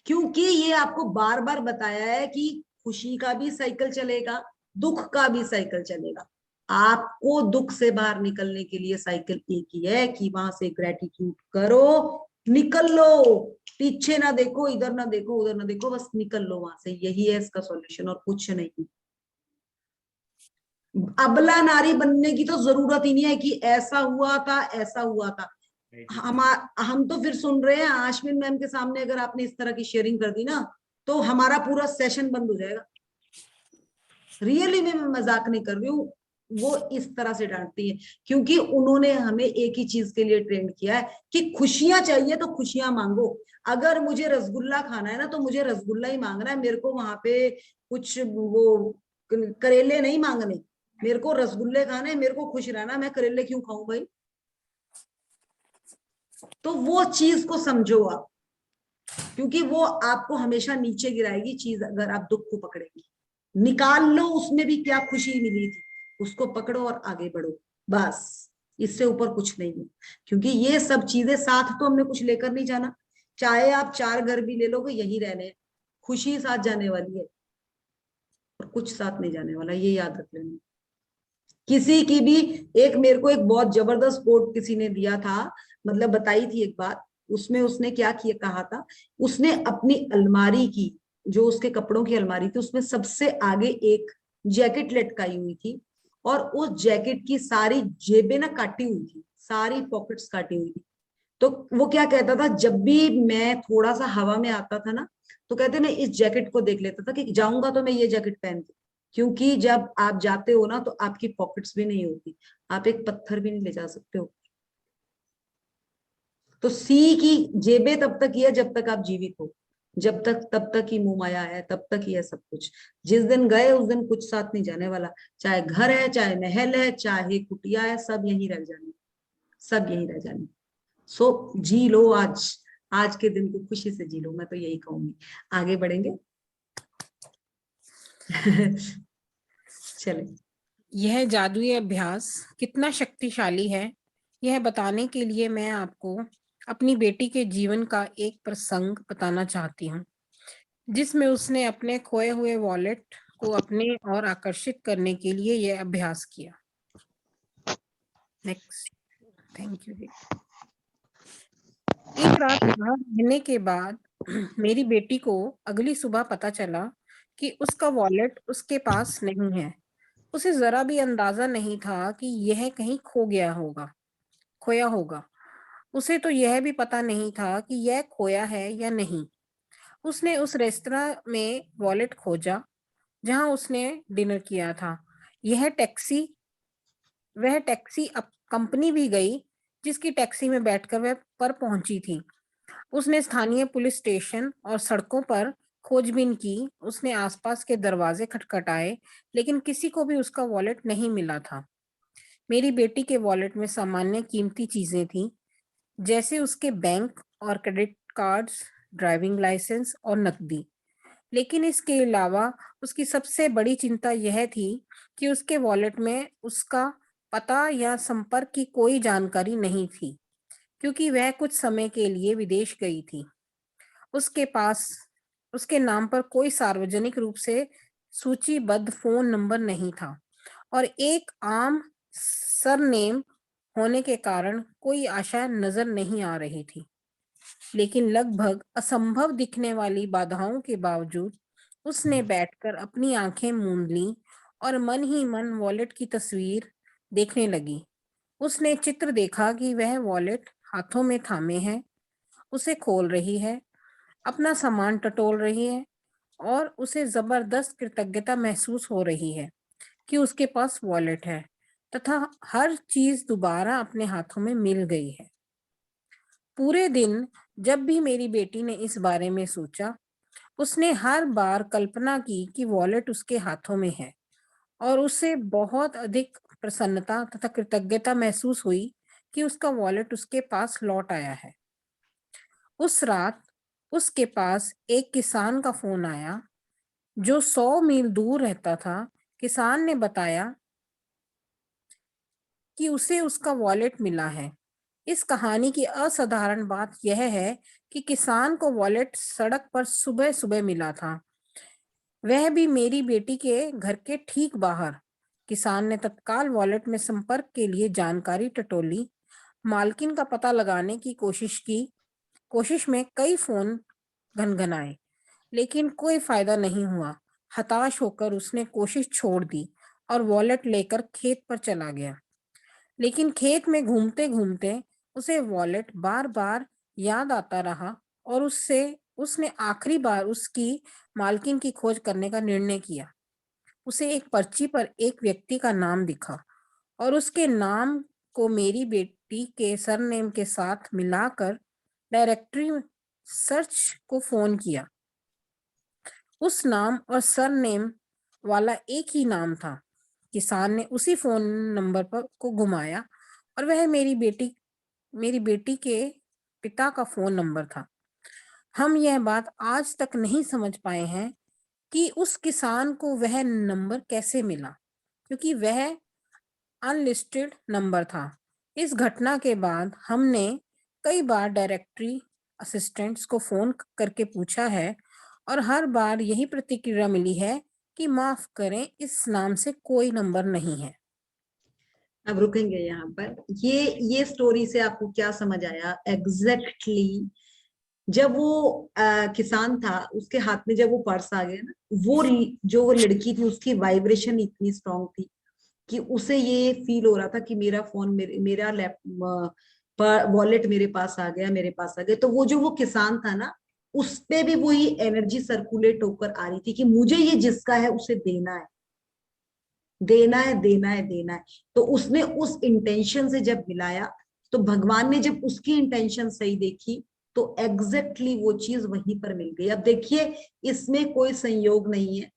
क्योंकि ये आपको बार बार बताया है कि खुशी का भी साइकिल चलेगा, दुख का भी साइकिल चलेगा। आपको दुख से बाहर निकलने के लिए साइकिल एक ही है कि वहां से ग्रेटिट्यूड करो, निकल लो, पीछे ना देखो, इधर ना देखो, उधर ना देखो, बस निकल लो वहां से। यही है इसका सॉल्यूशन और कुछ नहीं। अबला नारी बनने की तो जरूरत ही नहीं है कि ऐसा हुआ था ऐसा हुआ था। हम तो फिर सुन रहे हैं आश्विन मैम के सामने, अगर आपने इस तरह की शेयरिंग कर दी ना तो हमारा पूरा सेशन बंद हो जाएगा। रियली में मैं मजाक नहीं कर रही हूँ। वो इस तरह से डांटती है क्योंकि उन्होंने हमें एक ही चीज के लिए ट्रेंड किया है कि खुशियां चाहिए तो खुशियां मांगो। अगर मुझे रसगुल्ला खाना है ना तो मुझे रसगुल्ला ही मांगना है, मेरे को वहां पे कुछ वो करेले नहीं मांगने। मेरे को रसगुल्ले खाने, मेरे को खुश रहना, मैं करेले क्यों खाऊं भाई। तो वो चीज को समझो आप, क्योंकि वो आपको हमेशा नीचे गिराएगी चीज अगर आप दुख को पकड़ेंगे। निकाल लो उसमें भी क्या खुशी मिली थी, उसको पकड़ो और आगे बढ़ो, बस। इससे ऊपर कुछ नहीं है। क्योंकि ये सब चीजें साथ तो हमने कुछ लेकर नहीं जाना। चाहे आप 4 घर भी ले लोगे, यही रहने हैं, खुशी साथ जाने वाली है और कुछ साथ नहीं जाने वाला, ये याद रख लेना। किसी की भी एक, मेरे को एक बहुत जबरदस्त कोट किसी ने दिया था, मतलब बताई थी एक बात। उसमें उसने क्या किया कहा था, उसने अपनी अलमारी की, जो उसके कपड़ों की अलमारी थी, उसमें सबसे आगे एक जैकेट लटकाई हुई थी और उस जैकेट की सारी जेबें ना काटी हुई थी, सारी पॉकेट्स काटी हुई थी। तो वो क्या कहता था, जब भी मैं थोड़ा सा हवा में आता था ना तो कहते मैं इस जैकेट को देख लेता था कि जाऊंगा तो मैं ये जैकेट पहन के, क्योंकि जब आप जाते हो ना तो आपकी पॉकेट्स भी नहीं होती, आप एक पत्थर भी नहीं ले जा सकते हो। तो सी की जेबें तब तक ही है जब तक आप जीवित हो, जब तक तब तक ही मुंह माया है, तब तक ही है सब कुछ। जिस दिन गए उस दिन कुछ साथ नहीं जाने वाला, चाहे घर है, चाहे महल है, चाहे कुटिया है, सब यहीं रह जाने, सब यहीं रह जाने। सो जी लो आज, आज के दिन को खुशी से जी लो, मैं तो यही कहूंगी। आगे बढ़ेंगे। चले। यह जादुई अभ्यास कितना शक्तिशाली है, यह बताने के लिए मैं आपको अपनी बेटी के जीवन का एक प्रसंग बताना चाहती हूँ, जिसमें उसने अपने खोए हुए वॉलेट को अपने और आकर्षित करने के लिए यह अभ्यास किया। Next, thank you. एक रात वहां रहने के बाद मेरी बेटी को अगली सुबह पता चला कि उसका वॉलेट उसके पास नहीं है। उसे जरा भी अंदाजा नहीं था कि यह कहीं खोया होगा। उसे तो यह भी पता नहीं था कि यह खोया है या नहीं। उसने उस रेस्तरां में वॉलेट खोजा जहां उसने डिनर किया था। वह टैक्सी कंपनी भी गई जिसकी टैक्सी में बैठकर वह पर पहुंची थी। उसने स्थानीय पुलिस स्टेशन और सड़कों पर खोजबीन की। उसने आसपास के दरवाजे खटखटाए, लेकिन किसी को भी उसका वॉलेट नहीं मिला था। मेरी बेटी के वॉलेट में सामान्य कीमती चीजें थी, जैसे उसके बैंक और क्रेडिट कार्ड्स, ड्राइविंग लाइसेंस और नकदी। लेकिन इसके अलावा उसकी सबसे बड़ी चिंता यह थी कि उसके वॉलेट में उसका पता या संपर्क की कोई जानकारी नहीं थी, क्योंकि वह कुछ समय के लिए विदेश गई थी। उसके पास उसके नाम पर कोई सार्वजनिक रूप से सूचीबद्ध फोन नंबर नहीं था और एक आम सरनेम होने के कारण कोई आशा नजर नहीं आ रही थी। लेकिन लगभग असंभव दिखने वाली बाधाओं के बावजूद उसने बैठकर अपनी आंखें मूंद लीं और मन ही मन वॉलेट की तस्वीर देखने लगी। उसने चित्र देखा कि वह वॉलेट हाथों में थामे है, उसे खोल रही है, अपना सामान टटोल रही है और उसे जबरदस्त कृतज्ञता महसूस हो रही है कि उसके पास वॉलेट है तथा हर चीज दोबारा अपने हाथों में मिल गई है। पूरे दिन जब भी मेरी बेटी ने इस बारे में सोचा, उसने हर बार कल्पना की कि वॉलेट उसके हाथों में है और उसे बहुत अधिक प्रसन्नता तथा कृतज्ञता महसूस हुई कि उसका वॉलेट उसके पास लौट आया है। उस रात उसके पास एक किसान का फोन आया जो 100 मील दूर रहता था। किसान ने बताया कि उसे उसका वॉलेट मिला है। इस कहानी की असाधारण बात यह है कि किसान को वॉलेट सड़क पर सुबह सुबह मिला था, वह भी मेरी बेटी के घर के ठीक बाहर। किसान ने तत्काल वॉलेट में संपर्क के लिए जानकारी टटोली, मालकिन का पता लगाने की कोशिश में कई फोन घनघनाए, लेकिन कोई फायदा नहीं हुआ। हताश होकर उसने कोशिश छोड़ दी और वॉलेट लेकर खेत पर चला गया। लेकिन खेत में घूमते घूमते उसे वॉलेट बार बार याद आता रहा और उसने आखिरी बार उसकी मालकिन की खोज करने का निर्णय किया। उसे एक पर्ची पर एक व्यक्ति का नाम दिखा और उसके नाम को मेरी बेटी के सरनेम के साथ मिलाकर डायरेक्टरी सर्च को फोन किया। उस नाम और सरनेम वाला एक ही नाम था। किसान ने उसी फोन नंबर पर को घुमाया और वह मेरी बेटी के पिता का फोन नंबर था। हम यह बात आज तक नहीं समझ पाए हैं कि उस किसान को वह नंबर कैसे मिला, क्योंकि वह अनलिस्टेड नंबर था। इस घटना के बाद हमने कई बार डायरेक्टरी असिस्टेंट्स को फोन करके पूछा है और हर बार यही प्रतिक्रिया मिली है कि माफ करें, इस नाम से कोई नंबर नहीं है। अब रुकेंगे यहाँ पर। ये स्टोरी से आपको क्या समझ आया एग्जैक्टली? जब वो किसान था, उसके हाथ में जब वो पर्स आ गया ना, जो वो लड़की थी उसकी वाइब्रेशन इतनी स्ट्रांग थी कि उसे ये फील हो रहा था कि मेरा फोन मेरा वॉलेट मेरे पास आ गया। तो वो किसान था ना, उस पे भी वही एनर्जी सर्कुलेट होकर आ रही थी कि मुझे ये जिसका है उसे देना है, देना है, देना है, देना है। तो उसने उस इंटेंशन से जब मिलाया, तो भगवान ने जब उसकी इंटेंशन सही देखी तो एग्जैक्टली वो चीज वहीं पर मिल गई। अब देखिए, इसमें कोई संयोग नहीं है।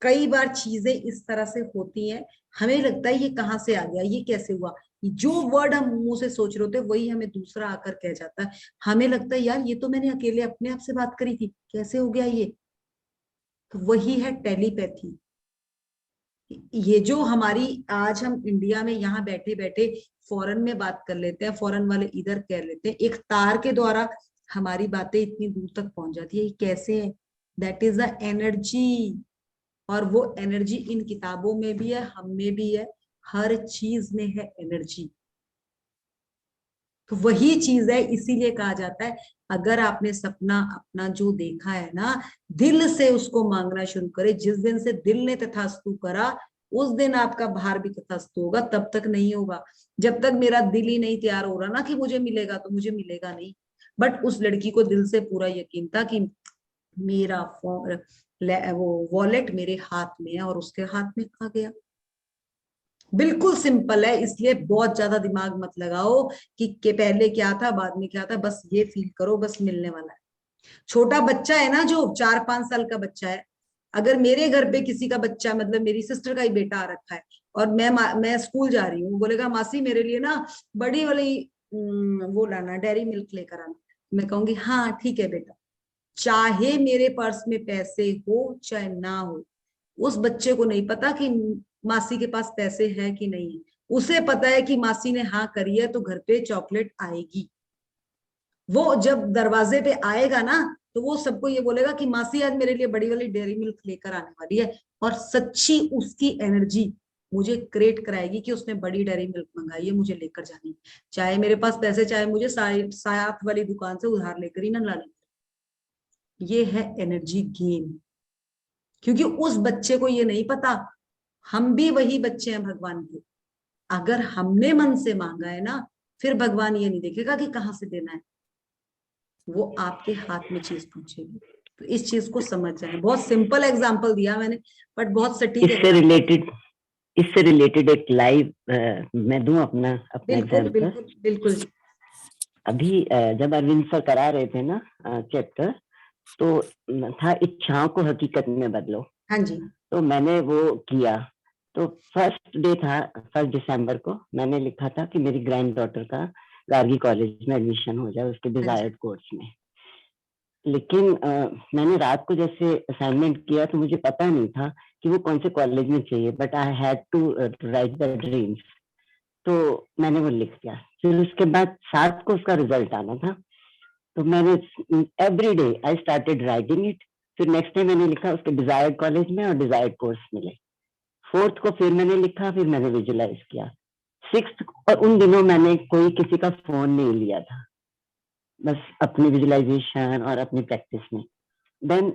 कई बार चीजें इस तरह से होती हैं, हमें लगता है ये कहाँ से आ गया, ये कैसे हुआ। जो वर्ड हम मुंह से सोच रहे होते वही हमें दूसरा आकर कह जाता है। हमें लगता है यार ये तो मैंने अकेले अपने आप से बात करी थी, कैसे हो गया ये। तो वही है टेलीपैथी। ये जो हमारी आज हम इंडिया में यहाँ बैठे बैठे फॉरेन में बात कर लेते हैं, फॉरेन वाले इधर कह लेते हैं, एक तार के द्वारा हमारी बातें इतनी दूर तक पहुंच जाती है। कैसे है? That is the energy. और वो एनर्जी इन किताबों में भी है, हम में भी है, हर चीज में है एनर्जी। तो वही चीज है, इसीलिए कहा जाता है अगर आपने सपना अपना जो देखा है ना, दिल से उसको मांगना शुरू करे। जिस दिन से दिल ने तथास्तु करा उस दिन आपका भार भी तथास्तु होगा, तब तक नहीं होगा। जब तक मेरा दिल ही नहीं तैयार हो रहा ना कि मुझे मिलेगा, तो मुझे मिलेगा नहीं। बट उस लड़की को दिल से पूरा यकीन था कि मेरा वो वॉलेट मेरे हाथ में है, और उसके हाथ में आ गया। बिल्कुल सिंपल है, इसलिए बहुत ज्यादा दिमाग मत लगाओ कि पहले क्या था बाद में क्या था। बस ये फील करो बस मिलने वाला है। छोटा बच्चा है ना, जो 4-5 साल का बच्चा है, अगर मेरे घर पे किसी का बच्चा, मतलब मेरी सिस्टर का ही बेटा आ रखा है, और मैं स्कूल जा रही हूँ, बोलेगा मासी मेरे लिए ना बड़ी वाली वो लाना, डेयरी मिल्क लेकर आना, मैं कहूंगी हाँ ठीक है बेटा, चाहे मेरे पर्स में पैसे हो चाहे ना हो, उस बच्चे को नहीं पता कि मासी के पास पैसे है कि नहीं है, उसे पता है कि मासी ने हाँ करी है तो घर पे चॉकलेट आएगी। वो जब दरवाजे पे आएगा ना तो वो सबको ये बोलेगा कि मासी आज मेरे लिए बड़ी वाली डेयरी मिल्क लेकर आने वाली है, और सच्ची उसकी एनर्जी मुझे क्रिएट कराएगी कि उसने बड़ी डेयरी मिल्क मंगाई है, मुझे लेकर जानी है, चाहे मेरे पास पैसे, चाहे मुझे साथ वाली दुकान से उधार लेकर ही ना लानी। ये है एनर्जी गेम, क्योंकि उस बच्चे को ये नहीं पता हम भी वही बच्चे हैं भगवान के। अगर हमने मन से मांगा है ना, फिर भगवान ये नहीं देखेगा कि कहाँ से देना है, वो आपके हाथ में चीज पहुंचेगी। तो इस चीज को समझ जाए। बहुत सिंपल एग्जांपल दिया मैंने, बट बहुत सटीक इससे रिलेटेड एक लाइव मैं दूं अपना बिल्कुल एग्जांपल। बिल्कुल बिल्कुल। अभी जब अरविंद सर करा रहे थे ना चैप्टर, तो था इच्छाओं को हकीकत में बदलो। हाँ जी। तो मैंने वो किया। तो फर्स्ट डे था 1 दिसंबर को, मैंने लिखा था कि मेरी ग्रैंड डॉटर का गार्गी कॉलेज में एडमिशन हो जाए उसके डिजायर्ड कोर्स में। लेकिन मैंने रात को जैसे असाइनमेंट किया तो मुझे पता नहीं था कि वो कौन से कॉलेज में चाहिए, but I had to write the dreams. तो मैंने वो लिख दिया। फिर उसके बाद 7 को उसका रिजल्ट आना था, तो मैंने every day I started writing it. फिर नेक्स्ट डे मैंने लिखा उसके डिजायर्ड कॉलेज में और डिजायर्ड कोर्स मिले। 4th को फिर मैंने लिखा, फिर मैंने विजुलाइज किया। 6th और उन दिनों मैंने कोई किसी का फोन नहीं लिया था, बस अपनी विजुलाइजेशन और अपनी प्रैक्टिस में। देन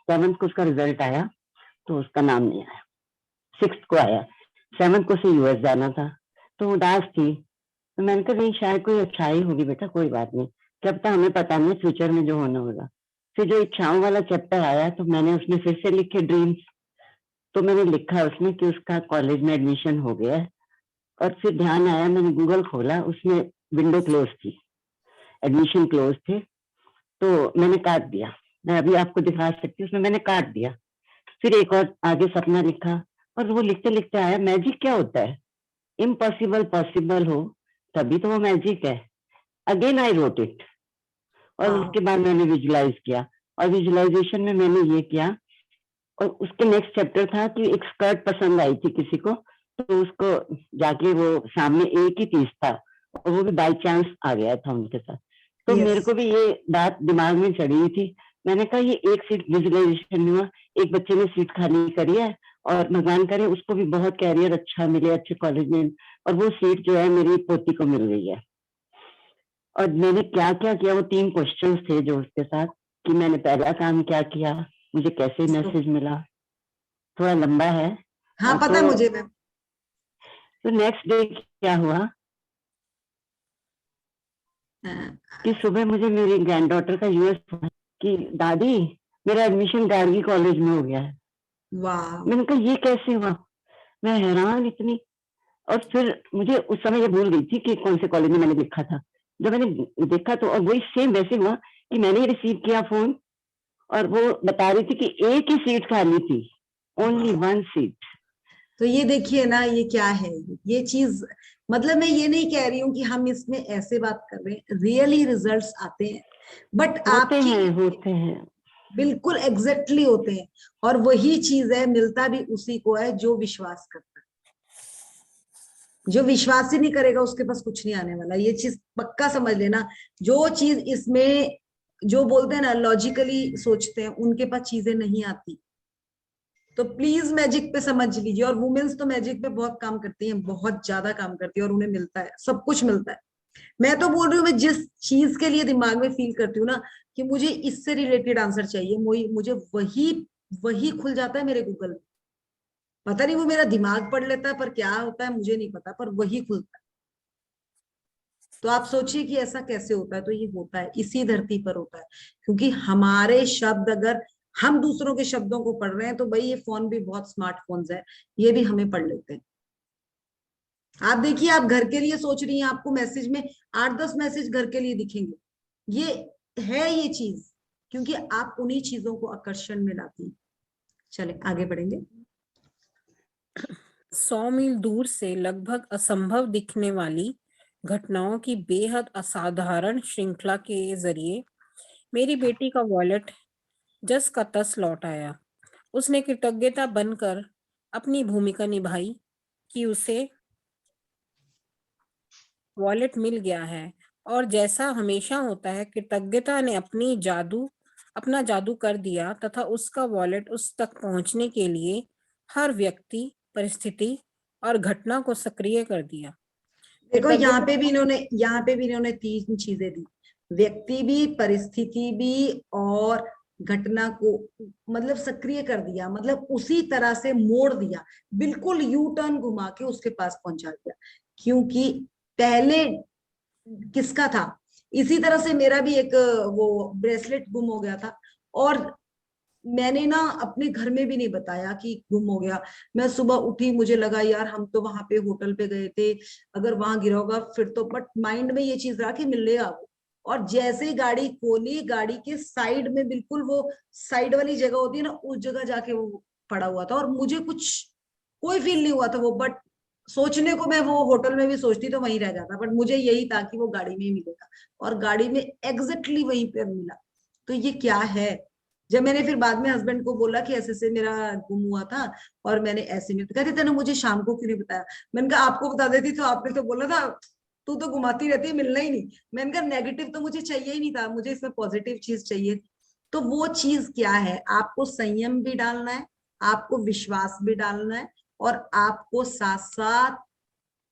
7th को उसका रिजल्ट आया तो उसका नाम नहीं आया। 6th को आया। 7th को से यूएस जाना था तो उदास थी। तो मैंने कहा नहीं, शायद कोई अच्छाई होगी बेटा, कोई बात नहीं, जब तक हमें पता नहीं फ्यूचर में जो होना होगा। फिर जो इच्छाओं वाला चैप्टर आया तो मैंने उसमें फिर से लिखे ड्रीम्स। तो मैंने लिखा उसमें कि उसका कॉलेज में एडमिशन हो गया है। और फिर ध्यान आया, मैंने गूगल खोला, उसमें विंडो क्लोज थी, एडमिशन क्लोज थे, तो मैंने काट दिया। मैं अभी आपको दिखा सकती हूँ, उसमें मैंने काट दिया। फिर एक और आगे सपना लिखा, और वो लिखते लिखते आया मैजिक क्या होता है, इम्पॉसिबल पॉसिबल हो तभी तो वो मैजिक है। Again I wrote it. और उसके बाद मैंने विजुलाइज किया, और विजुलाइजेशन में मैंने ये किया। और उसके नेक्स्ट चैप्टर था कि एक स्कर्ट पसंद आई थी किसी को, तो उसको जाके वो सामने एक ही पीस था और वो भी बाई चांस आ गया था उनके साथ। तो मेरे को भी ये बात दिमाग में चढ़ी हुई थी। मैंने कहा ये एक सीट विजुलाइजेशन में हुआ, एक बच्चे ने सीट खाली करी है और भगवान करे उसको भी बहुत कैरियर अच्छा मिले अच्छे कॉलेज में, और वो सीट जो है मेरी पोती को मिल गई है। और मैंने क्या क्या किया, वो 3 क्वेश्चंस थे जो उसके साथ, कि मैंने पहला काम क्या किया, मुझे कैसे मैसेज मिला, थोड़ा लंबा है। हाँ पता है मुझे मैम। तो नेक्स्ट डे क्या हुआ कि सुबह मुझे मेरी ग्रैंड डॉटर का यूएस कि दादी मेरा एडमिशन गार्गी कॉलेज में हो गया है। वाह। मैंने कहा ये कैसे हुआ, मैं हैरान इतनी। और फिर मुझे उस समय ये भूल गई थी कि कौन से कॉलेज में मैंने लिखा था। जब मैंने देखा तो और वही सेम वैसे हुआ कि मैंने रिसीव किया फोन, और वो बता रही थी कि एक ही सीट खाली थी, ओनली 1 सीट। तो ये देखिए ना, ये क्या है, ये चीज, मतलब मैं ये नहीं कह रही हूँ कि हम इसमें ऐसे बात कर रहे हैं, रियली रिजल्ट्स आते हैं, बट होते हैं बिल्कुल एग्जैक्टली होते हैं। और वही चीज है, मिलता भी उसी को है जो विश्वास करता है। जो विश्वास ही नहीं करेगा उसके पास कुछ नहीं आने वाला, ये चीज पक्का समझ लेना। जो चीज इसमें, जो बोलते हैं ना लॉजिकली सोचते हैं, उनके पास चीजें नहीं आती। तो प्लीज मैजिक पे समझ लीजिए। और वुमेन्स तो मैजिक पे बहुत काम करती हैं, बहुत ज्यादा काम करती है, और उन्हें मिलता है, सब कुछ मिलता है। मैं तो बोल रही हूँ, मैं जिस चीज के लिए दिमाग में फील करती हूँ ना कि मुझे इससे रिलेटेड आंसर चाहिए, मुझे वही वही खुल जाता है मेरे गूगल में। पता नहीं वो मेरा दिमाग पढ़ लेता है, पर क्या होता है मुझे नहीं पता, पर वही खुलता है। तो आप सोचिए कि ऐसा कैसे होता है। तो ये होता है, इसी धरती पर होता है, क्योंकि हमारे शब्द, अगर हम दूसरों के शब्दों को पढ़ रहे हैं, तो भाई ये फोन भी बहुत स्मार्टफोन्स है, ये भी हमें पढ़ लेते हैं। आप देखिए, आप घर के लिए सोच रही हैं, आपको मैसेज में 8-10 मैसेज घर के लिए दिखेंगे। ये है ये चीज, क्योंकि आप उन्हीं चीजों को आकर्षण में लाती हैं। चले आगे बढ़ेंगे। 100 मील दूर से लगभग असंभव दिखने वाली घटनाओं की बेहद असाधारण श्रृंखला के जरिए मेरी बेटी का वॉलेट जस का तस लौट आया। उसने कृतज्ञता बनकर अपनी भूमिका निभाई कि उसे वॉलेट मिल गया है, और जैसा हमेशा होता है कृतज्ञता ने अपना जादू कर दिया तथा उसका वॉलेट उस तक पहुंचने के लिए हर व्यक्ति, परिस्थिति और घटना को सक्रिय कर दिया। देखो यहाँ कृतज्ञता पे भी इन्होंने 3 चीजें दी, व्यक्ति भी, परिस्थिति भी और घटना को मतलब सक्रिय कर दिया, मतलब उसी तरह से मोड़ दिया, बिल्कुल यू टर्न घुमा के उसके पास पहुंचा दिया। क्योंकि पहले किसका था, इसी तरह से मेरा भी एक वो ब्रेसलेट गुम हो गया था, और मैंने ना अपने घर में भी नहीं बताया कि गुम हो गया। मैं सुबह उठी, मुझे लगा यार हम तो वहां पे होटल पे गए थे, अगर वहां गिरा होगा फिर तो, बट माइंड में ये चीज रहा कि मिलेगा वो। और जैसे ही गाड़ी खोली, गाड़ी के साइड में बिल्कुल वो साइड वाली जगह होती है ना, उस जगह जाके वो पड़ा हुआ था, और मुझे कुछ कोई फील नहीं हुआ था वो, बट सोचने को मैं वो होटल में भी सोचती तो वहीं रह जाता, बट मुझे यही था कि वो गाड़ी में ही मिलेगा, और गाड़ी में एग्जैक्टली वहीं पर मिला। तो ये क्या है। जब मैंने फिर बाद में हस्बैंड को बोला कि ऐसे से मेरा गुम हुआ था और मैंने ऐसे में, तो कहते तेने मुझे शाम को क्यों नहीं बताया। मैंने कहा आपको बता देती तो आपने तो बोला था तू तो घुमाती रहती है, मिलना ही नहीं। मैंने कहा नेगेटिव तो मुझे चाहिए ही नहीं था, मुझे इसमें पॉजिटिव चीज चाहिए। तो वो चीज क्या है, आपको संयम भी डालना है, आपको विश्वास भी डालना है, और आपको साथ साथ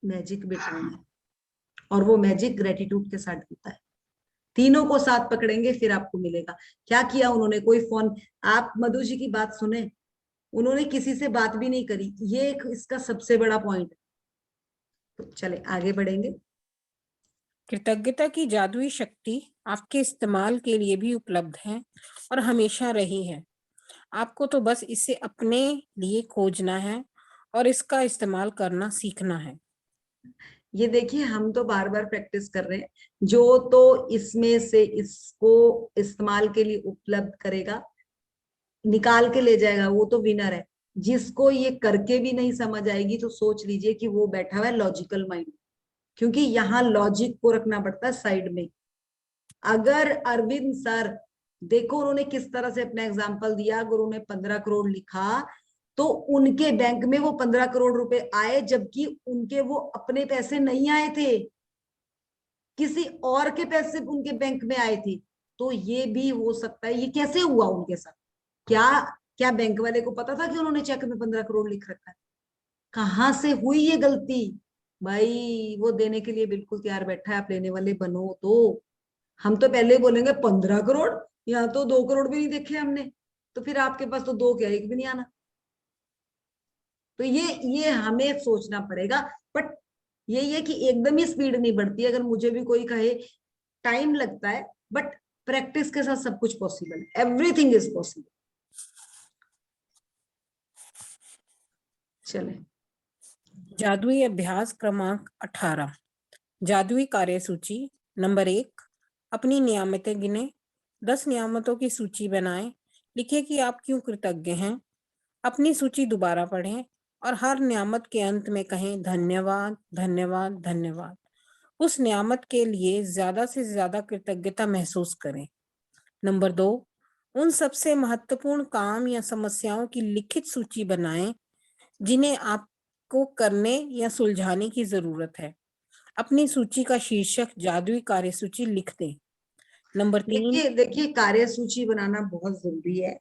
मैजिक भी डालना है, और वो मैजिक ग्रेटिट्यूड के साथ होता है। तीनों को साथ पकड़ेंगे फिर आपको मिलेगा। क्या किया उन्होंने, कोई फोन, आप मधु जी की बात सुने, उन्होंने किसी से बात भी नहीं करी, ये एक इसका सबसे बड़ा पॉइंट है। तो चले आगे बढ़ेंगे। कृतज्ञता की जादुई शक्ति आपके इस्तेमाल के लिए भी उपलब्ध है और हमेशा रही है। आपको तो बस इसे अपने लिए खोजना है और इसका इस्तेमाल करना सीखना है। ये देखिए हम तो बार बार प्रैक्टिस कर रहे हैं, जो तो इसमें से इसको इस्तेमाल के लिए उपलब्ध करेगा, निकाल के ले जाएगा, वो तो विनर है। जिसको ये करके भी नहीं समझ आएगी तो सोच लीजिए कि वो बैठा हुआ है लॉजिकल माइंड, क्योंकि यहाँ लॉजिक को रखना पड़ता है साइड में। अगर अरविंद सर, देखो उन्होंने किस तरह से अपना एग्जाम्पल दिया, अगर उन्होंने 15 करोड़ लिखा तो उनके बैंक में वो 15 करोड़ रुपए आए, जबकि उनके वो अपने पैसे नहीं आए थे, किसी और के पैसे उनके बैंक में आए थे। तो ये भी हो सकता है, ये कैसे हुआ उनके साथ, क्या क्या बैंक वाले को पता था कि उन्होंने चेक में 15 करोड़ लिख रखा है, कहाँ से हुई ये गलती। भाई वो देने के लिए बिल्कुल तैयार बैठा है, आप लेने वाले बनो तो। हम तो पहले ही बोलेंगे 15 करोड़, यहाँ तो 2 करोड़ भी नहीं देखे हमने, तो फिर आपके पास तो 2 क्या, 1 भी नहीं आना। तो ये हमें सोचना पड़ेगा। बट यही है कि एकदम ही स्पीड नहीं बढ़ती, अगर मुझे भी कोई कहे टाइम लगता है, बट प्रैक्टिस के साथ सब कुछ पॉसिबल है, एवरीथिंग इज पॉसिबल। चले जादुई अभ्यास क्रमांक 18। जादुई कार्यसूची नंबर 1। अपनी नियामतें गिने। 10 नियामतों की सूची बनाएं। लिखें कि आप क्यों कृतज्ञ हैं। अपनी सूची दोबारा पढ़ें और हर नियामत के अंत में कहें धन्यवाद, धन्यवाद, धन्यवाद। उस नियामत के लिए ज्यादा से ज्यादा कृतज्ञता महसूस करें। नंबर 2। उन सबसे महत्वपूर्ण काम या समस्याओं की लिखित सूची बनाएं जिन्हें आपको करने या सुलझाने की जरूरत है। अपनी सूची का शीर्षक जादुई कार्यसूची लिख दें। नंबर 3। देखिए कार्य सूची बनाना बहुत जरूरी है,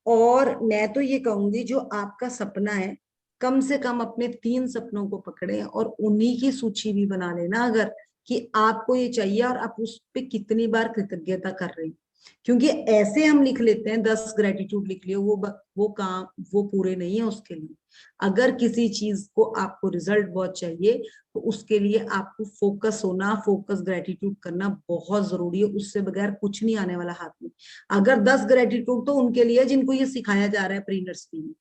और मैं तो ये कहूंगी जो आपका सपना है, कम से कम अपने 3 सपनों को पकड़े और उन्हीं की सूची भी बना लेना, अगर कि आपको ये चाहिए और आप उस पे कितनी बार कृतज्ञता कर रहे हैं। क्योंकि ऐसे हम लिख लेते हैं 10 ग्रेटिट्यूड लिख लियो, वो काम वो पूरे नहीं है उसके लिए। अगर किसी चीज को आपको रिजल्ट बहुत चाहिए तो उसके लिए आपको फोकस होना, फोकस ग्रेटिट्यूड करना बहुत जरूरी है, उससे बगैर कुछ नहीं आने वाला हाथ में। अगर 10 ग्रेटिट्यूड तो उनके लिए जिनको ये सिखाया जा रहा है प्री नर्सरी में,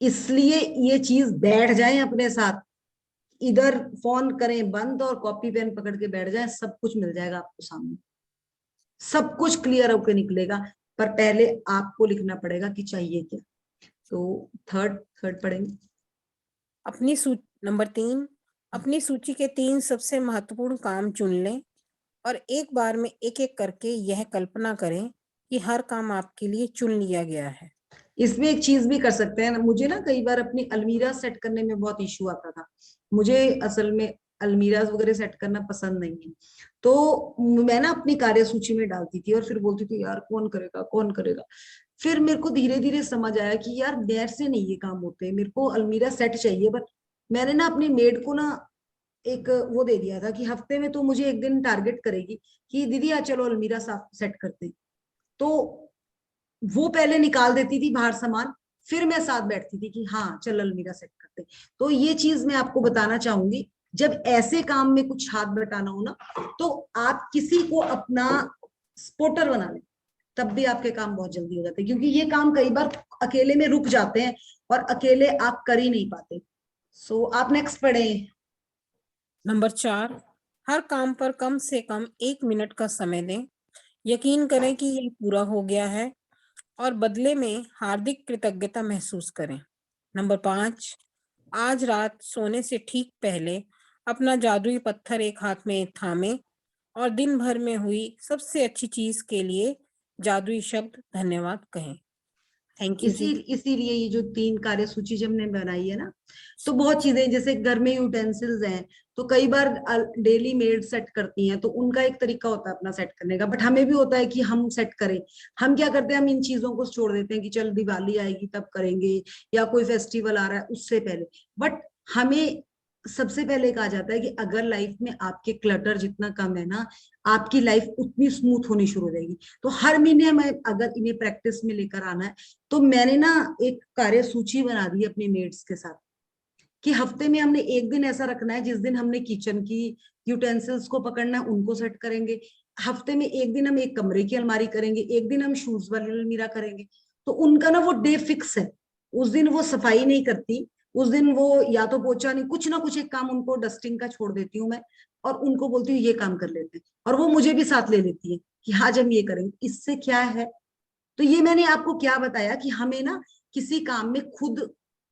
इसलिए ये चीज बैठ जाए अपने साथ। इधर फोन करें बंद और कॉपी पेन पकड़ के बैठ जाए, सब कुछ मिल जाएगा आपको सामने, सब कुछ क्लियर होकर निकलेगा। पर पहले आपको लिखना पड़ेगा कि चाहिए क्या। तो थर्ड पढ़ेंगे। नंबर 3। अपनी सूची के 3 सबसे महत्वपूर्ण काम चुन लें और एक बार में एक-एक करके यह कल्पना करें कि हर काम आपके लिए चुन लिया गया है। इसमें एक चीज भी कर सकते हैं, मुझे ना कई बार अपनी अलमीरा सेट करने में बहुत इशू आता था। मुझे असल में अलमीराज वगैरह सेट करना पसंद नहीं है, तो मैं ना अपनी कार्य सूची में डालती थी और फिर बोलती थी यार कौन करेगा कौन करेगा। फिर मेरे को धीरे धीरे समझ आया कि यार मेरे से नहीं ये काम होते, मेरे को अलमीरा सेट चाहिए। बट मैंने ना अपनी मेड को ना एक वो दे दिया था कि हफ्ते में तो मुझे एक दिन टारगेट करेगी कि दीदी आज चलो अलमीरा साफ सेट करते हैं। तो वो पहले निकाल देती थी बाहर सामान, फिर मैं साथ बैठती थी कि हाँ चल अलमीरा सेट करते हैं। तो ये चीज मैं आपको बताना चाहूंगी, जब ऐसे काम में कुछ हाथ बटाना हो ना, तो आप किसी को अपना सपोर्टर बना लें, तब भी आपके काम बहुत जल्दी हो जाते हैं, क्योंकि ये काम कई बार अकेले में रुक जाते हैं और अकेले आप कर ही नहीं पाते। सो आप नेक्स्ट पढ़ें। नंबर 4, हर काम पर कम से कम 1 मिनट का समय दें। यकीन करें कि यह पूरा हो गया है और बदले में हार्दिक कृतज्ञता महसूस करें। नंबर 5, आज रात सोने से ठीक पहले अपना जादुई पत्थर एक हाथ में थामें और दिन भर में हुई सबसे अच्छी चीज के लिए जादुई शब्द धन्यवाद कहें। थैंक यू जी। इसीलिए ये जो 3 कार्य सूची जब हमने बनाई है ना, तो बहुत चीजें जैसे घर में यूटेंसिल्स हैं, तो कई बार डेली मेड सेट करती हैं, तो उनका एक तरीका होता है अपना सेट करने का, बट हमें भी होता है कि हम सेट करें। हम क्या करते हैं, हम इन चीजों को छोड़ देते हैं कि चल दिवाली आएगी तब करेंगे, या कोई फेस्टिवल आ रहा है उससे पहले। बट हमें सबसे पहले कहा जाता है कि अगर लाइफ में आपके क्लटर जितना कम है ना, आपकी लाइफ उतनी स्मूथ होनी शुरू हो जाएगी। तो हर महीने हमें अगर इन्हें प्रैक्टिस में लेकर आना है, तो मैंने ना एक कार्य सूची बना दी अपनी मेड्स के साथ कि हफ्ते में हमने एक दिन ऐसा रखना है जिस दिन हमने किचन की यूटेंसिल्स को पकड़ना है, उनको सेट करेंगे। हफ्ते में एक दिन हम एक कमरे की अलमारी करेंगे, एक दिन हम शूज वाली अलमीरा करेंगे। तो उनका ना वो डे फिक्स है, उस दिन वो सफाई नहीं करती, उस दिन वो या तो पोछा नहीं, कुछ ना कुछ एक काम उनको डस्टिंग का छोड़ देती हूँ मैं, और उनको बोलती हूँ ये काम कर लेते हैं, और वो मुझे भी साथ ले लेती है कि हाँ जब ये करेंगे। इससे क्या है, तो ये मैंने आपको क्या बताया कि हमें ना किसी काम में खुद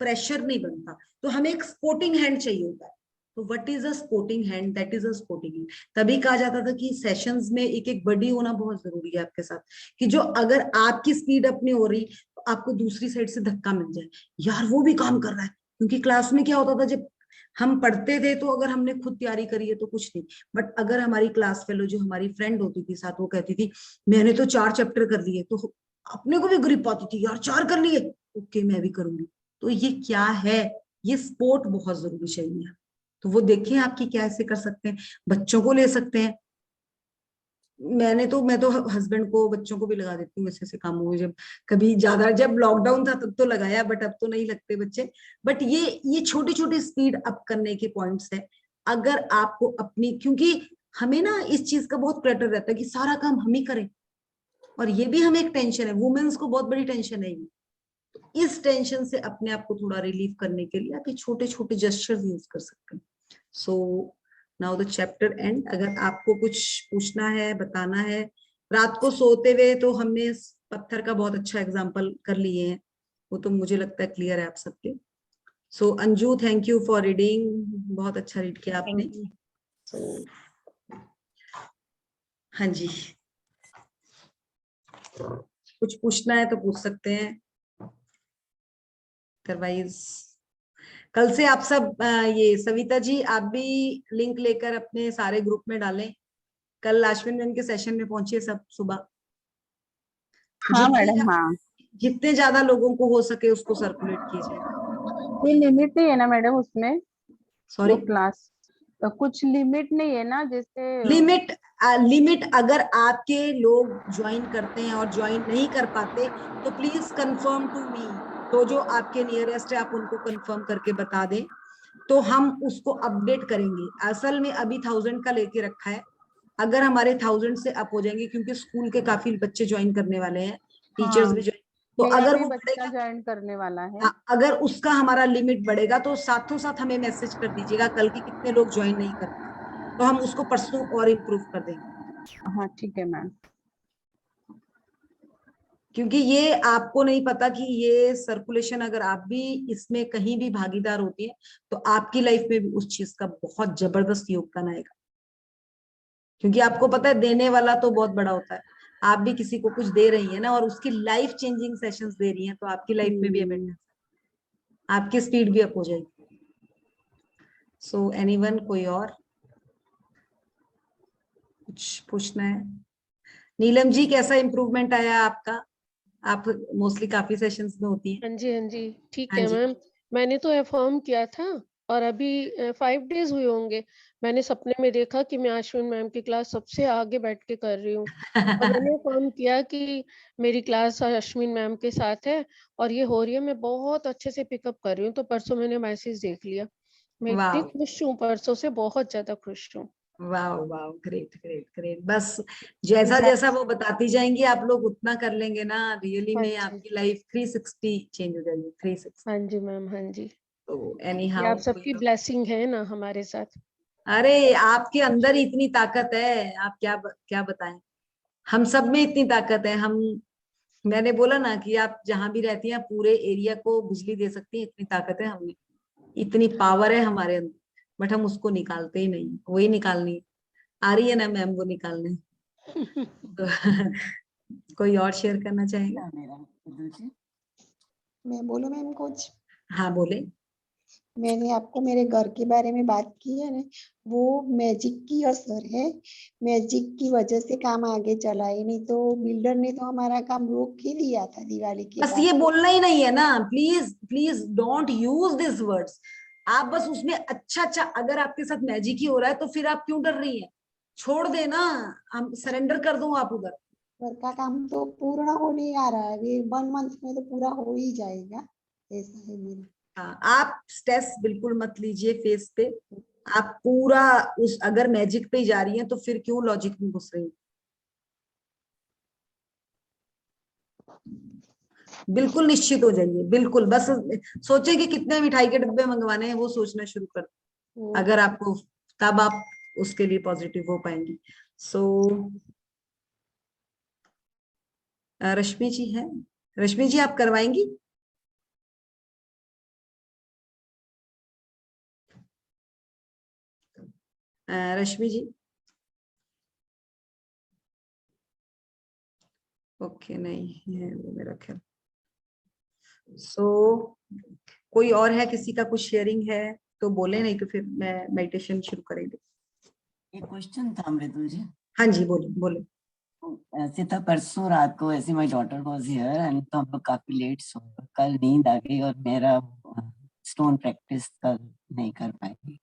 प्रेशर नहीं बनता, तो हमें एक सपोर्टिंग हैंड चाहिए होता है। तो what is a supporting hand, that is a supporting hand. तभी कहा जाता था कि सेशंस में एक एक बडी होना बहुत जरूरी है आपके साथ, कि जो अगर आपकी स्पीड अपनी हो रही तो आपको दूसरी साइड से धक्का मिल जाए, यार वो भी काम कर रहा है। क्योंकि क्लास में क्या होता था, जब हम पढ़ते थे तो अगर हमने खुद तैयारी करी है तो कुछ नहीं, बट अगर हमारी क्लास फेलो जो हमारी फ्रेंड होती थी साथ, वो कहती थी मैंने तो 4 चैप्टर कर लिए, तो अपने को भी ग्रिप आती थी, यार 4 कर लिए, ओके मैं भी करूंगी। तो ये क्या है, ये सपोर्ट बहुत जरूरी चाहिए। तो वो देखें आपकी क्या ऐसे कर सकते हैं, बच्चों को ले सकते हैं। मैं तो हस्बैंड को बच्चों को भी लगा देती हूँ ऐसे ऐसे कामों में, जब कभी ज्यादा, जब लॉकडाउन था तब तो लगाया, बट अब तो नहीं लगते बच्चे। बट ये छोटी छोटी स्पीड अप करने के पॉइंट्स है। अगर आपको अपनी, क्योंकि हमें ना इस चीज का बहुत क्लटर रहता है कि सारा काम हम ही करें, और ये भी हमें एक टेंशन है, वुमेन्स को बहुत बड़ी टेंशन है ये। तो इस टेंशन से अपने आप को थोड़ा रिलीव करने के लिए आप ये छोटे छोटे जेस्चर्स यूज कर सकते हैं। So now the chapter and. अगर आपको कुछ पूछना है, बताना है, रात को सोते हुए तो हमने इस पत्थर का बहुत अच्छा एग्जाम्पल कर लिए हैं, वो तो मुझे लगता है क्लियर है आप सबके। So Anju, thank you for reading, बहुत अच्छा रीड किया आपने। सो हाँ जी, कुछ पूछना है तो पूछ सकते हैं, अदरवाइज कल से आप सब ये सविता जी आप भी लिंक लेकर अपने सारे ग्रुप में डालें। कल अश्विन मैम के सेशन में पहुंचिए सब सुबह। हाँ मैडम, हाँ। जितने ज्यादा लोगों को हो सके उसको सर्कुलेट कीजिए। कोई लिमिट नहीं है ना मैडम उसमें? सॉरी, वो क्लास कुछ लिमिट नहीं है ना, जैसे लिमिट अगर आपके लोग ज्वाइन करते हैं और ज्वाइन नहीं कर पाते तो प्लीज कंफर्म टू मी, तो जो आपके नियरेस्ट है आप उनको कंफर्म करके बता दें, तो हम उसको अपडेट करेंगे। असल में अभी 1000 का लेके रखा है, अगर हमारे 1000 से अप हो जाएंगे, क्योंकि स्कूल के काफी बच्चे ज्वाइन करने वाले हैं, टीचर्स हाँ, भी ज्वाइन, तो मेरा अगर भी वो बच्चा बढ़ेगा, ज्वाइन करने वाला है। अगर उसका हमारा लिमिट बढ़ेगा तो साथों साथ हमें मैसेज कर दीजिएगा कल की कितने लोग ज्वाइन नहीं कर पाए, तो हम उसको परसों और इम्प्रूव कर देंगे। हाँ ठीक है मैम। क्योंकि ये आपको नहीं पता कि ये सर्कुलेशन अगर आप भी इसमें कहीं भी भागीदार होती है तो आपकी लाइफ में भी उस चीज का बहुत जबरदस्त योगदान आएगा। क्योंकि आपको पता है देने वाला तो बहुत बड़ा होता है, आप भी किसी को कुछ दे रही है ना और उसकी लाइफ चेंजिंग सेशंस दे रही हैं, तो आपकी लाइफ में भी अबेंडेंस, आपकी स्पीड भी अप हो जाएगी। सो एनीवन, कोई और कुछ पूछना है? नीलम जी, कैसा इम्प्रूवमेंट आया आपका? आप मोस्टली काफी सेशंस में होती हैं। हाँ जी ठीक हाँ है जी। मैम। मैंने तो अफर्म किया था और अभी 5 डेज हुए होंगे। मैंने सपने में देखा कि मैं अश्विन मैम की क्लास सबसे आगे बैठ के कर रही हूँ और मैंने अफर्म किया कि मेरी क्लास अश्विन मैम के साथ है और ये हो रही है, मैं बहुत अच्छे से पिकअप कर रही हूँ। तो परसों मैंने मैसेज देख लिया। मैं इतनी वाह खुश हूँ, परसों से बहुत ज्यादा खुश हूँ। वाह वाह, ग्रेट ग्रेट ग्रेट। बस जैसा जैसा वो बताती जाएंगी आप लोग उतना कर लेंगे ना, रियली हाँ में जी आपकी लाइफ 360 चेंज हो जाएगी, 360। हाँ जी मैम, हाँ जी। तो एनी ये हाउ, आप सबकी ब्लेसिंग है ना हमारे साथ। अरे आपके अंदर ही इतनी ताकत है, आप क्या बताएं। हम सब में इतनी ताकत है। हम, मैंने बोला ना कि आप जहां भी रहती हैं पूरे एरिया को बिजली दे सकती हैं, इतनी ताकत है हमें, इतनी पावर है हमारे अंदर। बट हम उसको निकालते ही नहीं, वही निकालनी है। आ रही है ना मैम वो निकालने। तो कोई और शेयर करना चाहेगा? मैं बोलूं मैम कुछ? हाँ बोले। मैंने आपको मेरे घर के बारे में बात की है ना, वो मैजिक की असर है। मैजिक की वजह से काम आगे चला है, नहीं तो बिल्डर ने तो हमारा काम रोक ही दिया था दिवाली के बस बाद। ये बोलना ही नहीं है ना, please please don't use this words. आप बस उसमें अच्छा अच्छा, अगर आपके साथ मैजिक ही हो रहा है तो फिर आप क्यों डर रही हैं? छोड़ देना, हम सरेंडर कर दो आप उधर। घर का काम तो पूर्ण होने आ रहा है, ये 1 मंथ में तो पूरा हो ही जाएगा, ऐसा है मेरा। हाँ, आप स्ट्रेस बिल्कुल मत लीजिए फेस पे। आप पूरा उस, अगर मैजिक पे जा रही हैं तो फिर क्यों लॉजिक में घुस रही हैं? बिल्कुल निश्चित हो जाइए, बिल्कुल। बस सोचे कि कितने मिठाई के डब्बे मंगवाने हैं, वो सोचना शुरू कर। अगर आपको, तब आप उसके लिए पॉजिटिव हो पाएंगी। सो रश्मि जी है, रश्मि जी आप करवाएंगी? रश्मि जी, ओके नहीं है वो मेरा ख्याल। सो कोई और है, किसी का कुछ शेयरिंग है तो बोले, नहीं तो फिर मैं मेडिटेशन शुरू करेंगे। एक क्वेश्चन था मृदुल जी। हाँ जी बोले बोले। ऐसे था परसों रात को, ऐसे my daughter was here and तो हम लोग काफी लेट सो, कल नींद आ गई और मेरा स्टोन प्रैक्टिस कल नहीं कर पाएंगे।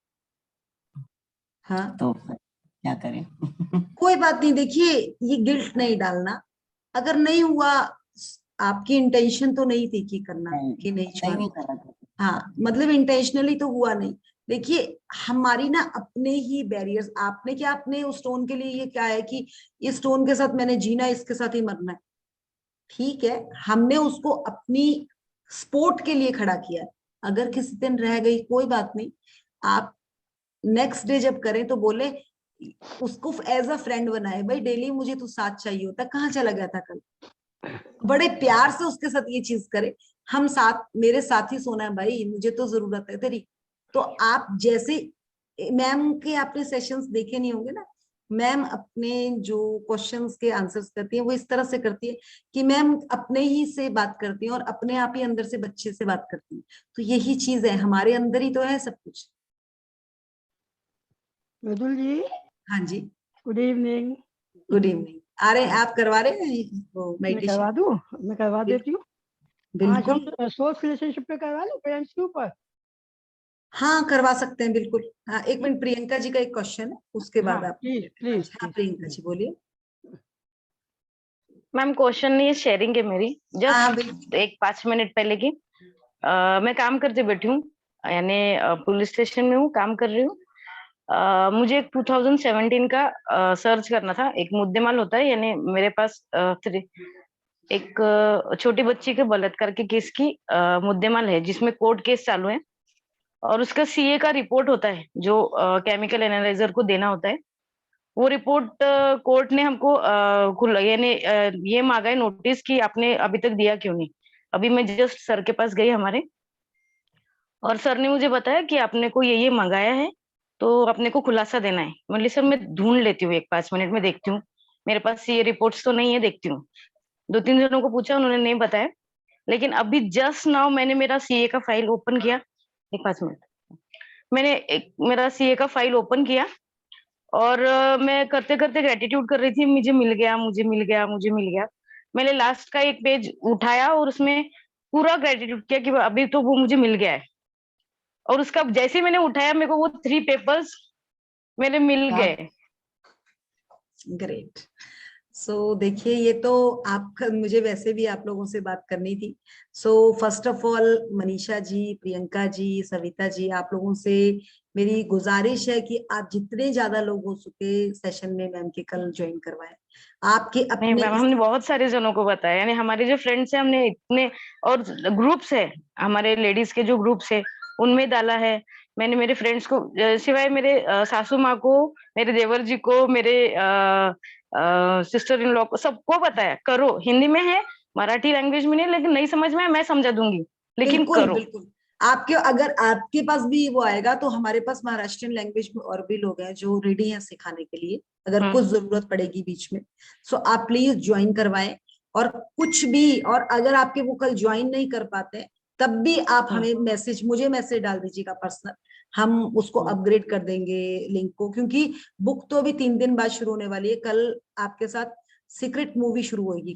हाँ तो क्या करें? कोई बात नहीं, देखिए ये गिल्ट नहीं डालना। अगर नहीं हुआ, आपकी इंटेंशन तो नहीं थी कि करना, कि नहीं सही छुआ। नहीं करा था। हाँ मतलब इंटेंशनली तो हुआ नहीं। देखिए हमारी ना अपने ही बैरियर्स, आपने क्या अपने उस स्टोन के लिए ये क्या है कि इस स्टोन के साथ मैंने जीना, इसके साथ ही मरना है, ठीक है। हमने उसको अपनी स्पोर्ट के लिए खड़ा किया है। अगर किसी दिन रह गई कोई बात नहीं, आप नेक्स्ट डे जब करें तो बोले, उसको एज अ फ्रेंड बनाए, भाई डेली मुझे तो साथ चाहिए होता, कहाँ चला गया था कल। बड़े प्यार से उसके साथ ये चीज करे, हम साथ, मेरे साथ ही सोना है भाई, मुझे तो जरूरत है तेरी। तो आप जैसे मैम के आपने सेशंस देखे नहीं होंगे ना, मैम अपने जो क्वेश्चंस के आंसर्स करती है वो इस तरह से करती है कि मैम अपने ही से बात करती है और अपने आप ही अंदर से बच्चे से बात करती है। तो यही चीज है, हमारे अंदर ही तो है सब कुछ। मृदुल जी, हाँ जी, गुड इवनिंग। Good evening. आ रहे आप करवा रहे हैं वो मैं मेडिटेशन? करवा दूं? मैं करवा देती हूँ। आज हम बिल्कुल, सोर्स रिलेशनशिप पे करवा लूं, पेरेंट्स के ऊपर? हाँ करवा सकते हैं बिल्कुल। हाँ एक मिनट, प्रियंका जी का एक क्वेश्चन है, उसके बाद हाँ आप। प्लीज प्लीज हाँ प्रियंका जी बोलिए। मैम क्वेश्चन नहीं है, शेयरिंग है मेरी। हाँ जस्ट एक 5 मिनट पहले की। मैं काम करते बैठी हूँ, यानी पुलिस स्टेशन में हूँ, काम कर रही हूँ। मुझे एक 2017 का सर्च करना था। एक मुद्देमाल होता है, यानी मेरे पास एक छोटी बच्ची के बलात्कार के केस की मुद्देमाल है, जिसमें कोर्ट केस चालू है और उसका सीए का रिपोर्ट होता है जो केमिकल एनालाइजर को देना होता है। वो रिपोर्ट कोर्ट ने हमको खुला यानी ये मांगा है नोटिस कि आपने अभी तक दिया क्यों नहीं। अभी मैं जस्ट सर के पास गई हमारे, और सर ने मुझे बताया कि आपने को ये मंगाया है तो अपने को खुलासा देना है। मतलब सर मैं ढूंढ लेती हूँ, 1-5 मिनट में देखती हूँ, मेरे पास ये रिपोर्ट्स तो नहीं है, देखती हूँ। 2-3 जनों को पूछा, उन्होंने नहीं बताया। लेकिन अभी जस्ट नाउ मैंने मेरा सीए का फाइल ओपन किया, 1-5 मिनट, मैंने मेरा सीए का फाइल ओपन किया और मैं करते करते ग्रेटिट्यूड कर रही थी, मुझे मिल गया, मुझे मिल गया, मुझे मिल गया। मैंने लास्ट का एक पेज उठाया और उसमें पूरा ग्रेटिट्यूड किया कि अभी तो वो मुझे मिल गया है। और उसका जैसे ही मैंने उठाया, मेरे को वो 3 पेपर्स मेरे मिल गए। ग्रेट। सो देखिए, ये तो आपका, मुझे वैसे भी आप लोगों से बात करनी थी। So first of all Manisha ji, Priyanka ji, Savita ji, आप लोगों से मेरी गुजारिश है कि आप जितने ज्यादा लोग हो सके सेशन में मैम के कल ज्वाइन करवाएं। आपके नहीं अपने मैम, हमने बहुत सारे जनों को बताया, यानी हमारे जो फ्रेंड्स हैं हमने इतने, और ग्रुप्स है हमारे लेडीज के जो ग्रुप्स है उनमें डाला है मैंने। मेरे फ्रेंड्स को सिवाय मेरे सासू माँ को, मेरे देवर जी को, मेरे सिस्टर इन लॉ को, सबको बताया करो। हिंदी में है, मराठी लैंग्वेज में नहीं, लेकिन नहीं समझ में मैं समझा दूंगी, लेकिन बिल्कुल करो। बिल्कुल। आपके, अगर आपके पास भी वो आएगा तो हमारे पास महाराष्ट्रियन लैंग्वेज में और भी लोग हैं जो रेडी हैं सिखाने के लिए, अगर कुछ जरूरत पड़ेगी बीच में। सो आप प्लीज ज्वाइन करवाएं। और कुछ भी, और अगर आपके वो कल ज्वाइन नहीं कर पाते तब भी आप हमें मुझे मैसेज डाल दीजिएगा पर्सनल, हम उसको अपग्रेड कर देंगे लिंक को। क्योंकि बुक तो अभी 3 दिन बाद शुरू होने वाली है। कल आपके साथ सीक्रेट मूवी शुरू होगी,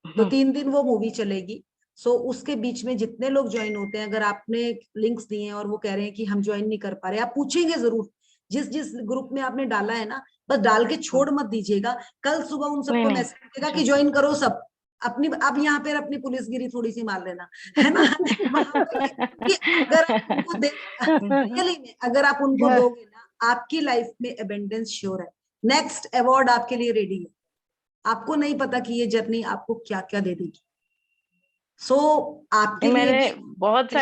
तो 3 दिन वो मूवी चलेगी। सो उसके बीच में जितने लोग ज्वाइन होते हैं, अगर आपने लिंक्स दिए हैं और वो कह रहे हैं कि हम ज्वाइन नहीं कर पा रहे, आप पूछेंगे जरूर जिस जिस ग्रुप में आपने डाला है ना, बस डाल के छोड़ मत दीजिएगा। कल सुबह उन सबको मैसेज देगा कि ज्वाइन करो सब। अपनी, अब यहाँ पे अपनी पुलिसगिरी थोड़ी सी मार लेना, है ना। अगर आप उनको रियली में अगर आप उनको दोगे ना, आपकी लाइफ में एबेंडेंस श्योर है। नेक्स्ट अवार्ड आपके लिए रेडी है। आपको नहीं पता कि ये जर्नी आपको क्या क्या दे देगी। सो आपके मैंने लिए बहुत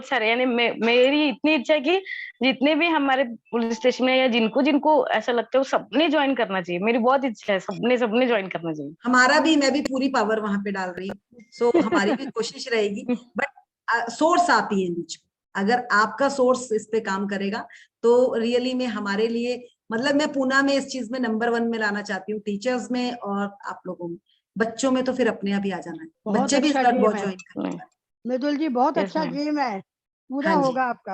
सारे यानी मेरी इतनी इच्छा है कि जितने भी हमारे पुलिस स्टेशन में या जिनको जिनको ऐसा लगता है वो सबने ज्वाइन करना चाहिए। मेरी बहुत इच्छा है, सबने ज्वाइन करना चाहिए। हमारा भी, मैं भी पूरी पावर वहां पे डाल रही हूँ। सो हमारी भी कोशिश रहेगी, बट सोर्स आप ही है बीच में। अगर आपका सोर्स इस पे काम करेगा तो रियली में हमारे लिए, मतलब मैं पूना में इस चीज में नंबर 1 में लाना चाहती हूँ, टीचर्स में और आप लोगों में। बच्चों में तो फिर अपने आप ही आ जाना है, बहुत बच्चे भी इस अच्छा बार ड्रीम बहुत है ज्वाइन करने वाले। मृदुल जी, बहुत Yes, अच्छा ma'am. ड्रीम है, पूरा हाँ जी। होगा आपका।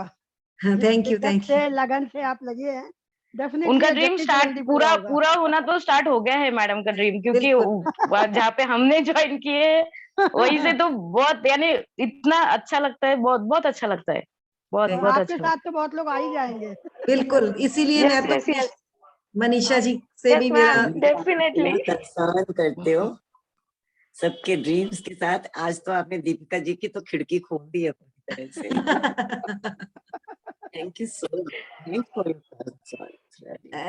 हाँ, जिस थैंक यू, शिद्दत थैंक से, यू। लगन से आप लगे हैं, डेफिनेटली उनका ये ड्रीम जल्दी से स्टार्ट जल्दी पूरा होगा। पूरा होना तो स्टार्ट हो गया है मैडम का ड्रीम, क्योंकि बिल्कुल। जहाँ पे हमने ज्वाइन किए वहीं से तो बहुत, यानी इतना अच्छा लगता है, बहुत बहुत अच्छा लगता है, बहुत और बहुत आपके अच्छा साथ तो बहुत लोग आ ही जाएंगे। बिल्कुल, इसीलिए लगता है। मैं तो यस यस मनीषा जी से यस भी मेरा, मैम, डेफिनेटली। कंसर्न करते हो सबके ड्रीम्स के साथ। आज तो आपने दीपिका जी की तो खिड़की खोल दी है पूरी तरह से। थैंक यू सो मच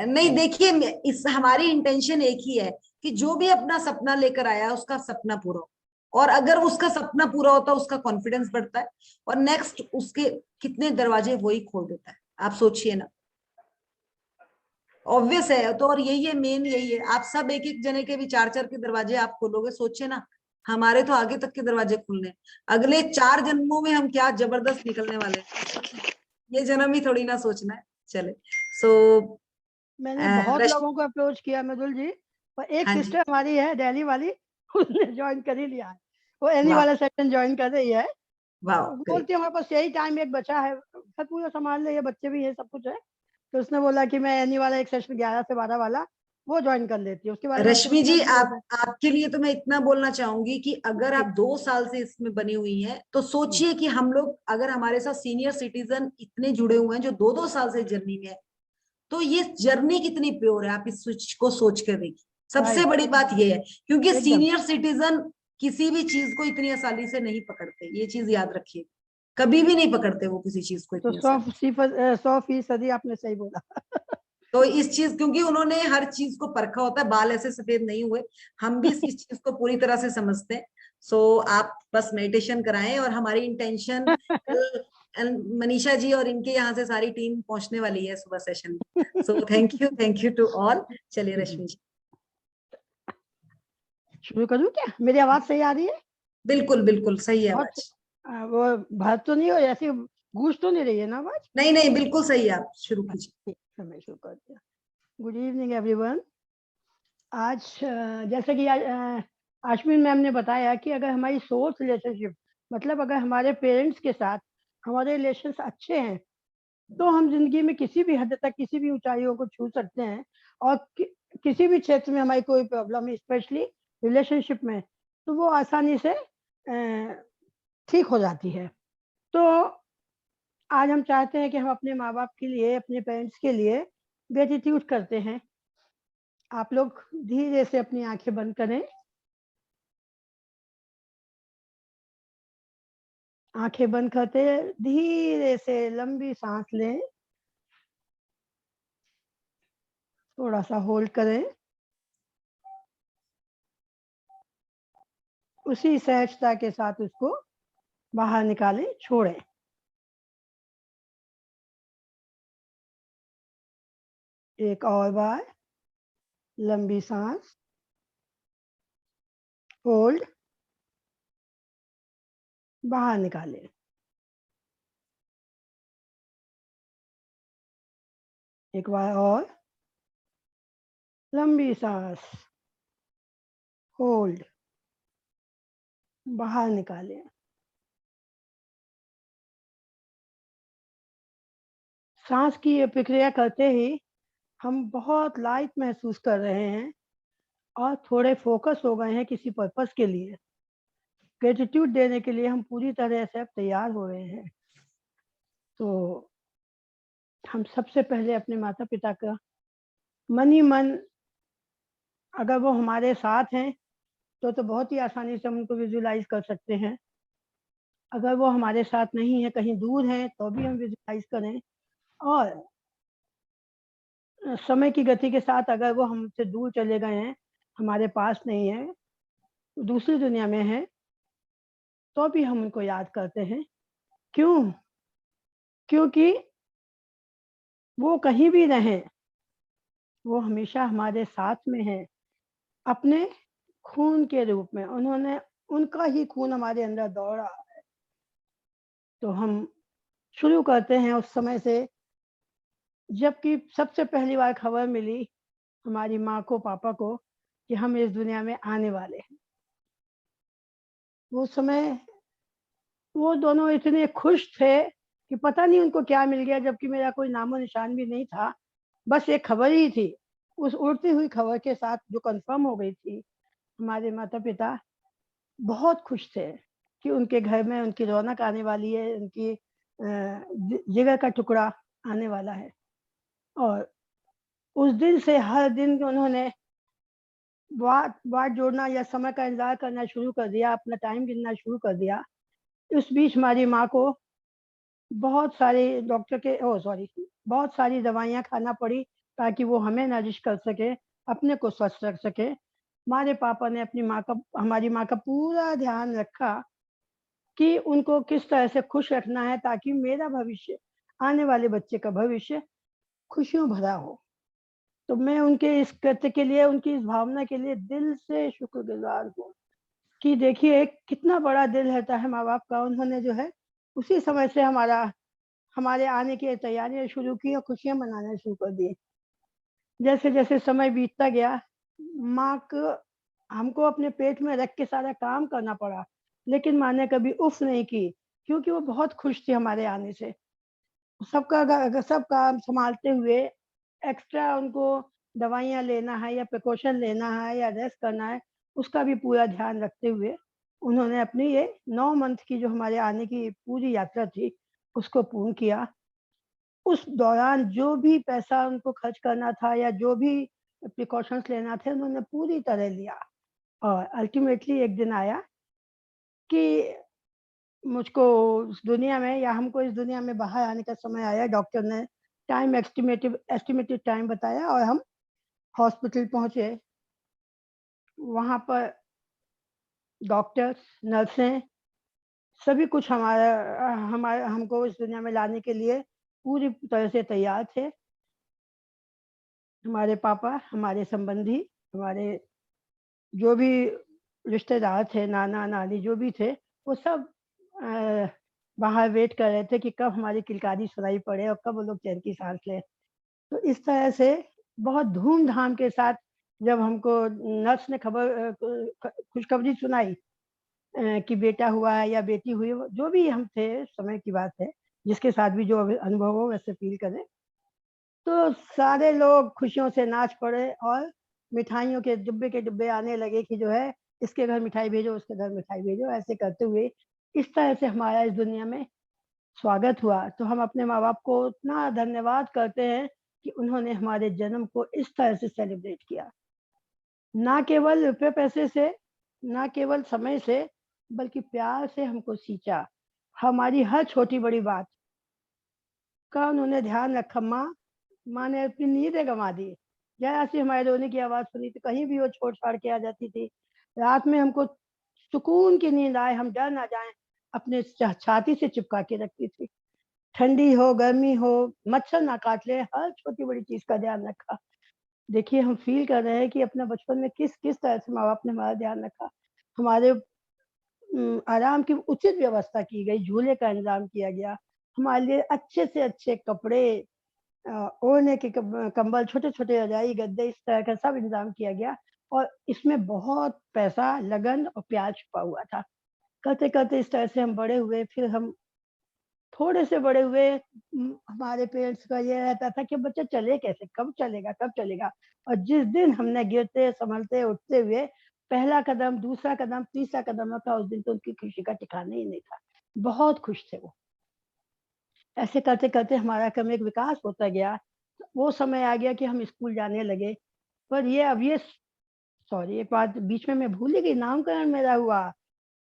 नहीं देखिए, इस हमारी इंटेंशन एक ही है कि जो भी अपना सपना लेकर आया उसका सपना पूरा हो। और अगर उसका सपना पूरा होता है, उसका कॉन्फिडेंस बढ़ता है और नेक्स्ट उसके कितने दरवाजे वही खोल देता है। आप सोचिए ना, ऑब्वियस है तो। और यही है, मेन यही है। आप सब एक एक जने के भी 4-4 के दरवाजे आप खोलोगे, सोचिए ना, हमारे तो आगे तक के दरवाजे खुलने। अगले 4 जन्मों में हम क्या जबरदस्त निकलने वाले हैं, ये जन्म ही थोड़ी ना सोचना है। चले सो मैंने बहुत लोगों को अप्रोच किया मृदुल जी, पर एक सिस्टर हमारी है दिल्ली वाली, उसने ज्वाइन कर ही लिया है। वो एनी वाला सेक्शन ज्वाइन कर रही है। बोलती है हमारे पास यही टाइम एक बचा है, सब पूरा संभाल ले, ये बच्चे भी है, सब कुछ है। तो उसने बोला कि मैं एनी वाला एक सेशन 11 से 12 वाला वो ज्वाइन कर लेती है। उसके बाद रश्मि जी, आपके लिए तो मैं इतना बोलना चाहूंगी कि अगर आप 2 साल से इसमें बनी हुई हैं तो सोचिए कि हम लोग, अगर हमारे साथ सीनियर सिटीजन इतने जुड़े हुए हैं जो 2-2 साल से जर्नी में है, तो ये जर्नी कितनी प्योर है, आप इस स्विच को सोच कर देखिए। सबसे बड़ी बात ये है, क्योंकि सीनियर सिटीजन किसी भी चीज को इतनी आसानी से नहीं पकड़ते, ये चीज याद रखिए, कभी भी नहीं पकड़ते वो किसी चीज को इतनी। 100% आपने सही बोला। तो इस चीज, क्योंकि उन्होंने हर चीज को परखा होता है, बाल ऐसे सफेद नहीं हुए, हम भी इस चीज को पूरी तरह से समझते हैं। सो आप बस मेडिटेशन कराएं, और हमारी इंटेंशन मनीषा जी और इनके यहाँ से सारी टीम पहुंचने वाली है सुबह सेशन में। So thank you to all. चलिए रश्मि जी शुरू करूँ क्या? मेरी आवाज सही आ रही है? बिल्कुल बिल्कुल सही है बहुत आवाज। वो भर तो नहीं हो, ऐसी गूंज तो नहीं रही है ना आवाज? नहीं नहीं बिल्कुल सही है, आप शुरू कीजिए। ठीक है, मैं शुरू करती हूँ। Good evening everyone. आज जैसे कि अश्विन मैम ने बताया कि अगर हमारी सोर्स रिलेशनशिप, मतलब अगर हमारे पेरेंट्स के साथ हमारे रिलेशंस अच्छे हैं तो हम जिंदगी में किसी भी हद तक किसी भी ऊंचाइयों को छू सकते हैं, और किसी भी क्षेत्र में हमारी कोई प्रॉब्लम है, स्पेशली रिलेशनशिप में, तो वो आसानी से ठीक हो जाती है। तो आज हम चाहते हैं कि हम अपने माँ बाप के लिए, अपने पेरेंट्स के लिए ग्रेटिट्यूड करते हैं। आप लोग धीरे से अपनी आंखें बंद करें, आंखें बंद करते धीरे से लंबी सांस लें, थोड़ा सा होल्ड करें, उसी सहजता के साथ उसको बाहर निकालें, छोड़ें। एक और बार लंबी सांस, होल्ड, बाहर निकालें। एक बार और लंबी सांस, होल्ड, बाहर निकालें। सांस की ये प्रक्रिया करते ही हम बहुत लाइट महसूस कर रहे हैं और थोड़े फोकस हो गए हैं किसी पर्पस के लिए। ग्रेटिट्यूड देने के लिए हम पूरी तरह से अब तैयार हो रहे हैं। तो हम सबसे पहले अपने माता पिता का मन ही मन, अगर वो हमारे साथ हैं तो बहुत ही आसानी से हम उनको विजुलाइज कर सकते हैं। अगर वो हमारे साथ नहीं है, कहीं दूर हैं, तो भी हम विजुलाइज करें। और समय की गति के साथ अगर वो हमसे दूर चले गए हैं, हमारे पास नहीं है, दूसरी दुनिया में है, तो भी हम उनको याद करते हैं। क्यों? क्योंकि वो कहीं भी रहें, वो हमेशा हमारे साथ में है, अपने खून के रूप में। उनका ही खून हमारे अंदर दौड़ रहा है। तो हम शुरू करते हैं उस समय से जबकि सबसे पहली बार खबर मिली हमारी माँ को, पापा को, कि हम इस दुनिया में आने वाले हैं। वो समय वो दोनों इतने खुश थे कि पता नहीं उनको क्या मिल गया, जबकि मेरा कोई नामो निशान भी नहीं था। बस एक खबर ही थी। उस उड़ती हुई खबर के साथ जो कंफर्म हो गई थी, हमारे माता पिता बहुत खुश थे कि उनके घर में उनकी रौनक आने वाली है, उनकी जिगर का टुकड़ा आने वाला है। और उस दिन से हर दिन उन्होंने बाट जोड़ना या समय का इंतजार करना शुरू कर दिया, अपना टाइम गिनना शुरू कर दिया। उस बीच हमारी माँ को बहुत सारी बहुत सारी दवाइयाँ खाना पड़ी ताकि वो हमें नरिश कर सके, अपने को स्वस्थ रख सके। हमारे पापा ने हमारी माँ का पूरा ध्यान रखा कि उनको किस तरह से खुश रखना है ताकि मेरा भविष्य, आने वाले बच्चे का भविष्य खुशियों भरा हो। तो मैं उनके इस कृत्य के लिए, उनकी इस भावना के लिए दिल से शुक्रगुजार हूँ कि देखिए कितना बड़ा दिल रहता है माँ बाप का। उन्होंने जो है उसी समय से हमारे आने की तैयारियां शुरू की और खुशियां मनाना शुरू कर दी। जैसे जैसे समय बीतता गया, माँ को हमको अपने पेट में रख के सारा काम करना पड़ा, लेकिन माँ ने कभी उफ नहीं की, क्योंकि वो बहुत खुश थी हमारे आने से। सब काम संभालते हुए एक्स्ट्रा उनको दवाइयाँ लेना है या प्रिकॉशन लेना है या रेस्ट करना है, उसका भी पूरा ध्यान रखते हुए उन्होंने अपनी ये 9 मंथ की जो हमारे आने की पूरी यात्रा थी, उसको पूर्ण किया। उस दौरान जो भी पैसा उनको खर्च करना था या जो भी प्रिकॉशंस लेना थे, उन्होंने पूरी तरह लिया। और अल्टीमेटली एक दिन आया कि मुझको इस दुनिया में, या हमको इस दुनिया में बाहर आने का समय आया। डॉक्टर ने टाइम एस्टिमेटेड टाइम बताया और हम हॉस्पिटल पहुंचे। वहां पर डॉक्टर्स, नर्सें सभी कुछ हमारा हमको इस दुनिया में लाने के लिए पूरी तरह से तैयार थे। हमारे पापा, हमारे संबंधी, हमारे जो भी रिश्तेदार थे, नाना नानी जो भी थे, वो सब बाहर वेट कर रहे थे कि कब हमारी किलकारी सुनाई पड़े और कब वो लोग चैन की सांस लें। तो इस तरह से बहुत धूमधाम के साथ जब हमको नर्स ने खुशखबरी सुनाई कि बेटा हुआ है या बेटी हुई, जो भी हम थे, समय की बात है, जिसके साथ भी जो अनुभव हो वैसे फील करें, तो सारे लोग खुशियों से नाच पड़े और मिठाइयों के डिब्बे आने लगे कि जो है इसके घर मिठाई भेजो, उसके घर मिठाई भेजो। ऐसे करते हुए इस तरह से हमारा इस दुनिया में स्वागत हुआ। तो हम अपने माँ बाप को इतना धन्यवाद करते हैं कि उन्होंने हमारे जन्म को इस तरह से सेलिब्रेट किया, ना केवल रुपए पैसे से, ना केवल समय से, बल्कि प्यार से हमको सींचा। हमारी हर छोटी बड़ी बात का उन्होंने ध्यान रखा। माँ ने अपनी नींदें गंवा दी, जरा सी हमारे रोने की आवाज सुनी तो कहीं भी वो छोड़ छाड़ के आ जाती थी। रात में हमको सुकून की नींद आए, हम डर ना जाएं, अपने छाती से चिपका के रखती थी। ठंडी हो, गर्मी हो, मच्छर ना काट ले, हर छोटी बड़ी चीज का ध्यान रखा। देखिए हम फील कर रहे हैं कि अपने बचपन में किस किस तरह से माँ बाप ने हमारा ध्यान रखा। हमारे आराम की उचित व्यवस्था की गई, झूले का इंतजाम किया गया, हमारे लिए अच्छे से अच्छे कपड़े, ओढ़ने के कंबल, छोटे छोटे रजाई गद्दे, इस तरह का सब इंतजाम किया गया। और इसमें बहुत पैसा, लगन और प्यार छुपा हुआ था। करते करते इस तरह से हम बड़े हुए। फिर हम थोड़े से बड़े हुए, हमारे पेरेंट्स का ये रहता था कि बच्चा चले कैसे, कब चलेगा कब चलेगा। और जिस दिन हमने गिरते संभलते उठते हुए पहला कदम, दूसरा कदम, तीसरा कदम रखा, उस दिन तो उनकी खुशी का ठिकाना ही नहीं था। बहुत खुश थे वो। ऐसे करते करते हमारा क्रमिक विकास होता गया। वो समय आ गया कि हम स्कूल जाने लगे। पर ये सॉरी, एक बात बीच में मैं भूल ही गई, नामकरण मेरा हुआ।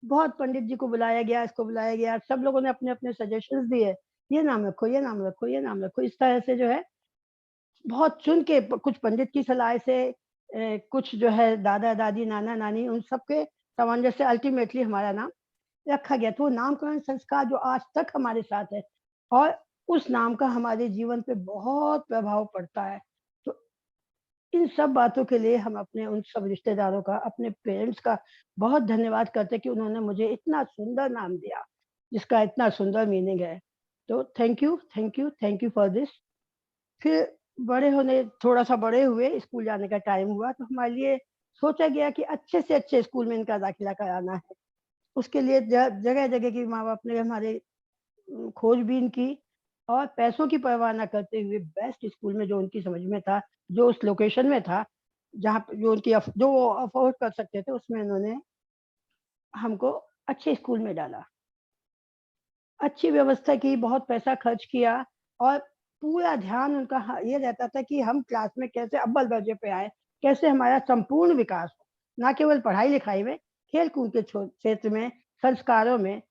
बहुत पंडित जी को बुलाया गया, इसको बुलाया गया, सब लोगों ने अपने अपने सजेशंस दिए, ये नाम रखो, ये नाम रखो, ये नाम रखो। इस तरह से जो है बहुत चुन के, कुछ पंडित की सलाह से, कुछ जो है दादा दादी, नाना नानी, उन सबके सामंजस्य से अल्टीमेटली हमारा नाम रखा गया। तो नामकरण संस्कार जो आज तक हमारे साथ है, और उस नाम का हमारे जीवन पे बहुत प्रभाव पड़ता है। तो इन सब बातों के लिए हम अपने उन सब रिश्तेदारों का, अपने पेरेंट्स का बहुत धन्यवाद करते कि उन्होंने मुझे इतना सुंदर नाम दिया, जिसका इतना सुंदर मीनिंग है। तो thank you, thank you, thank you for this. फिर बड़े होने, थोड़ा सा बड़े हुए, स्कूल जाने का टाइम हुआ, तो हमारे लिए सोचा गया कि अच्छे से अच्छे स्कूल में इनका दाखिला कराना है। उसके लिए जगह जगह की माँ बाप ने हमारे खोजबीन की, और पैसों की परवाह न करते हुए बेस्ट स्कूल में, जो उनकी समझ में था, जो उस लोकेशन में था, जहाँ जो वो अफोर्ड कर सकते थे, उसमें उन्होंने हमको अच्छे स्कूल में डाला। अच्छी व्यवस्था की, बहुत पैसा खर्च किया, और पूरा ध्यान उनका ये रहता था कि हम क्लास में कैसे अव्वल दर्जे पे आए, कैसे हमारा संपूर्ण विकास हो, ना केवल पढ़ाई लिखाई में, खेल कूद के क्षेत्र में, संस्कारों में।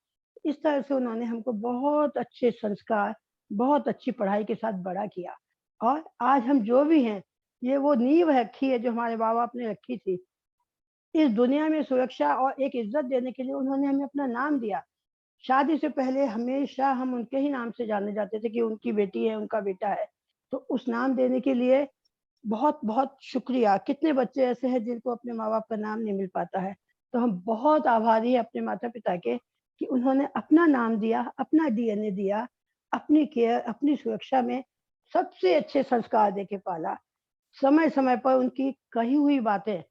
इस तरह से उन्होंने हमको बहुत अच्छे संस्कार, बहुत अच्छी पढ़ाई के साथ बड़ा किया। और आज हम जो भी हैं, ये वो नींव रखी है जो हमारे माँ बाप ने रखी थी। इस दुनिया में सुरक्षा और एक इज्जत देने के लिए उन्होंने हमें अपना नाम दिया। शादी से पहले हमेशा हम उनके ही नाम से जाने जाते थे कि उनकी बेटी है, उनका बेटा है। तो उस नाम देने के लिए बहुत बहुत शुक्रिया। कितने बच्चे ऐसे हैं जिनको अपने माँ बाप का नाम नहीं मिल पाता है। तो हम बहुत आभारी हैं अपने माता पिता के कि उन्होंने अपना नाम दिया, अपना डीएनए दिया, अपनी केयर, अपनी सुरक्षा में सबसे अच्छे संस्कार देके पाला। समय समय पर उनकी कही हुई बातें,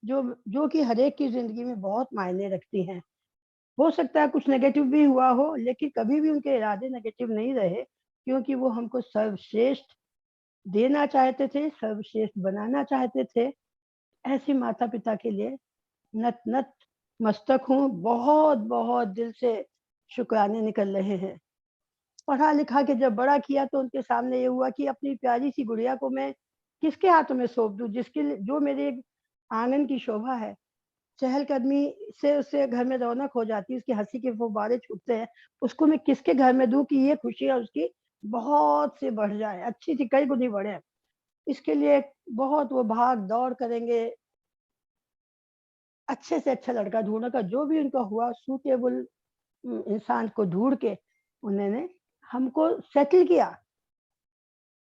जो कि हर एक की जिंदगी में बहुत मायने रखती हैं। हो सकता है कुछ नेगेटिव भी हुआ हो, लेकिन कभी भी उनके इरादे नेगेटिव नहीं रहे, क्योंकि वो हमको सर्वश्रेष्ठ देना चाहते थे, सर्वश्रेष्ठ बनाना चाहते थे। ऐसे माता पिता के लिए नत नत मस्तक हूँ। बहुत बहुत दिल से शुक्राने निकल रहे हैं। पढ़ा लिखा के जब बड़ा किया तो उनके सामने ये हुआ कि अपनी प्यारी सी गुड़िया को मैं किसके हाथों में सौंप दूं, जो मेरे आंगन की शोभा है। चहलकदमी से उससे घर में रौनक हो जाती है, उसकी हंसी के फुब्बारे छूटते हैं। उसको मैं किसके घर में दूं कि ये खुशियां उसकी बहुत से बढ़ जाए, अच्छी सी कई गुनी बढ़े। इसके लिए बहुत वो भाग दौड़ करेंगे, अच्छे से अच्छा लड़का ढूंढने का। जो भी उनका हुआ सूटेबल इंसान को ढूंढ के उन्होंने हमको सेटल किया,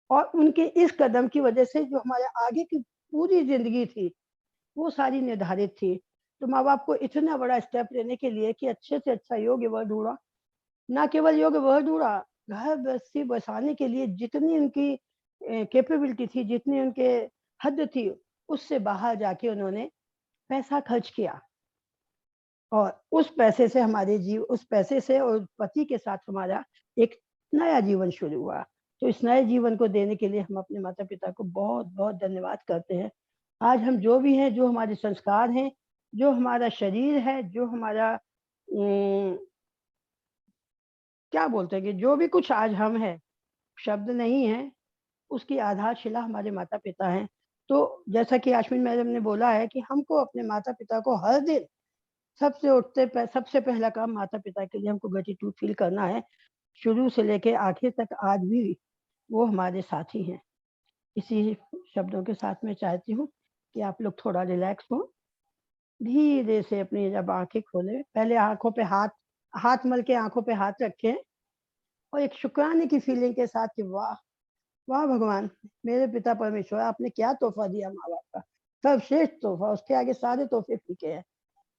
और उनके इस कदम की वजह से जो हमारे आगे की पूरी जिंदगी थी वो सारी निर्धारित थी। तो माँ बाप को इतना बड़ा स्टेप लेने के लिए कि अच्छे से अच्छा योग्य वर ढूंढा, ना केवल योग्य वर ढूंढा, घर गृहस्थी बसाने के लिए जितनी उनकी कैपेबिलिटी थी, जितनी उनके हद थी, उससे बाहर जाके उन्होंने पैसा खर्च किया, और उस पैसे से और पति के साथ हमारा एक नया जीवन शुरू हुआ। तो इस नए जीवन को देने के लिए हम अपने माता पिता को बहुत बहुत धन्यवाद करते हैं। आज हम जो भी हैं, जो हमारे संस्कार हैं, जो हमारा शरीर है, जो हमारा क्या बोलते हैं कि जो भी कुछ आज हम हैं, शब्द नहीं है, उसकी आधारशिला हमारे माता पिता हैं। तो जैसा कि आश्विन मैडम ने बोला है कि हमको अपने माता पिता को हर दिन सबसे पहला काम माता पिता के लिए हमको ग्रेटिट्यूड फील करना है। शुरू से लेके आखिर तक आज भी वो हमारे साथी हैं। इसी शब्दों के साथ मैं चाहती हूँ कि आप लोग थोड़ा रिलैक्स हो, धीरे से अपनी जब आंखें खोले, पहले आंखों पे हाथ मल के आंखों पे हाथ रखें, और एक शुक्राने की फीलिंग के साथ कि वाह वाह भगवान, मेरे पिता परमेश्वर, आपने क्या तोहफा दिया माँ बाप का, सर्वश्रेष्ठ तोहफा, उसके आगे सारे तोहफे फीके हैं।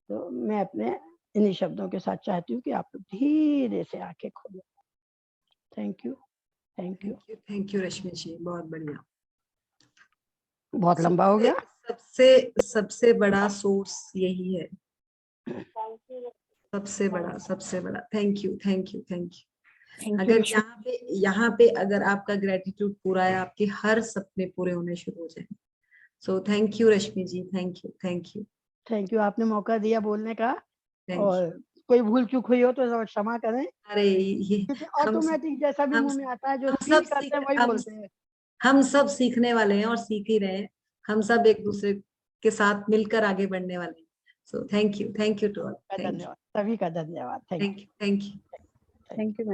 तो मैं अपने इन्हीं शब्दों के साथ चाहती हूँ कि आप लोग धीरे से आंखें खोलो। Thank you, thank you, thank you Rashmi ji, बहुत बढ़िया। बहुत लंबा हो गया। सबसे बड़ा सोर्स यही है, सबसे बड़ा। Thank you, thank you, thank you. अगर यहाँ पे अगर आपका ग्रेटिट्यूड पूरा है, आपके हर सपने पूरे होने शुरू हो जाएंगे। So thank you Rashmi ji, thank you, thank you, thank you. आपने मौका दिया बोलने का, और कोई भूल चूक हुई हो तो क्षमा करें। अरे ये ऑटोमेटिक जैसा भी मुंह में आता है, जो फील करते हैं वही बोलते हैं। हम सब सीखने वाले हैं और सीख ही रहे हैं। हम सब एक दूसरे के साथ मिलकर आगे बढ़ने वाले हैं। So thank you to all. धन्यवाद, सभी का धन्यवाद। Thank you, thank you, thank you.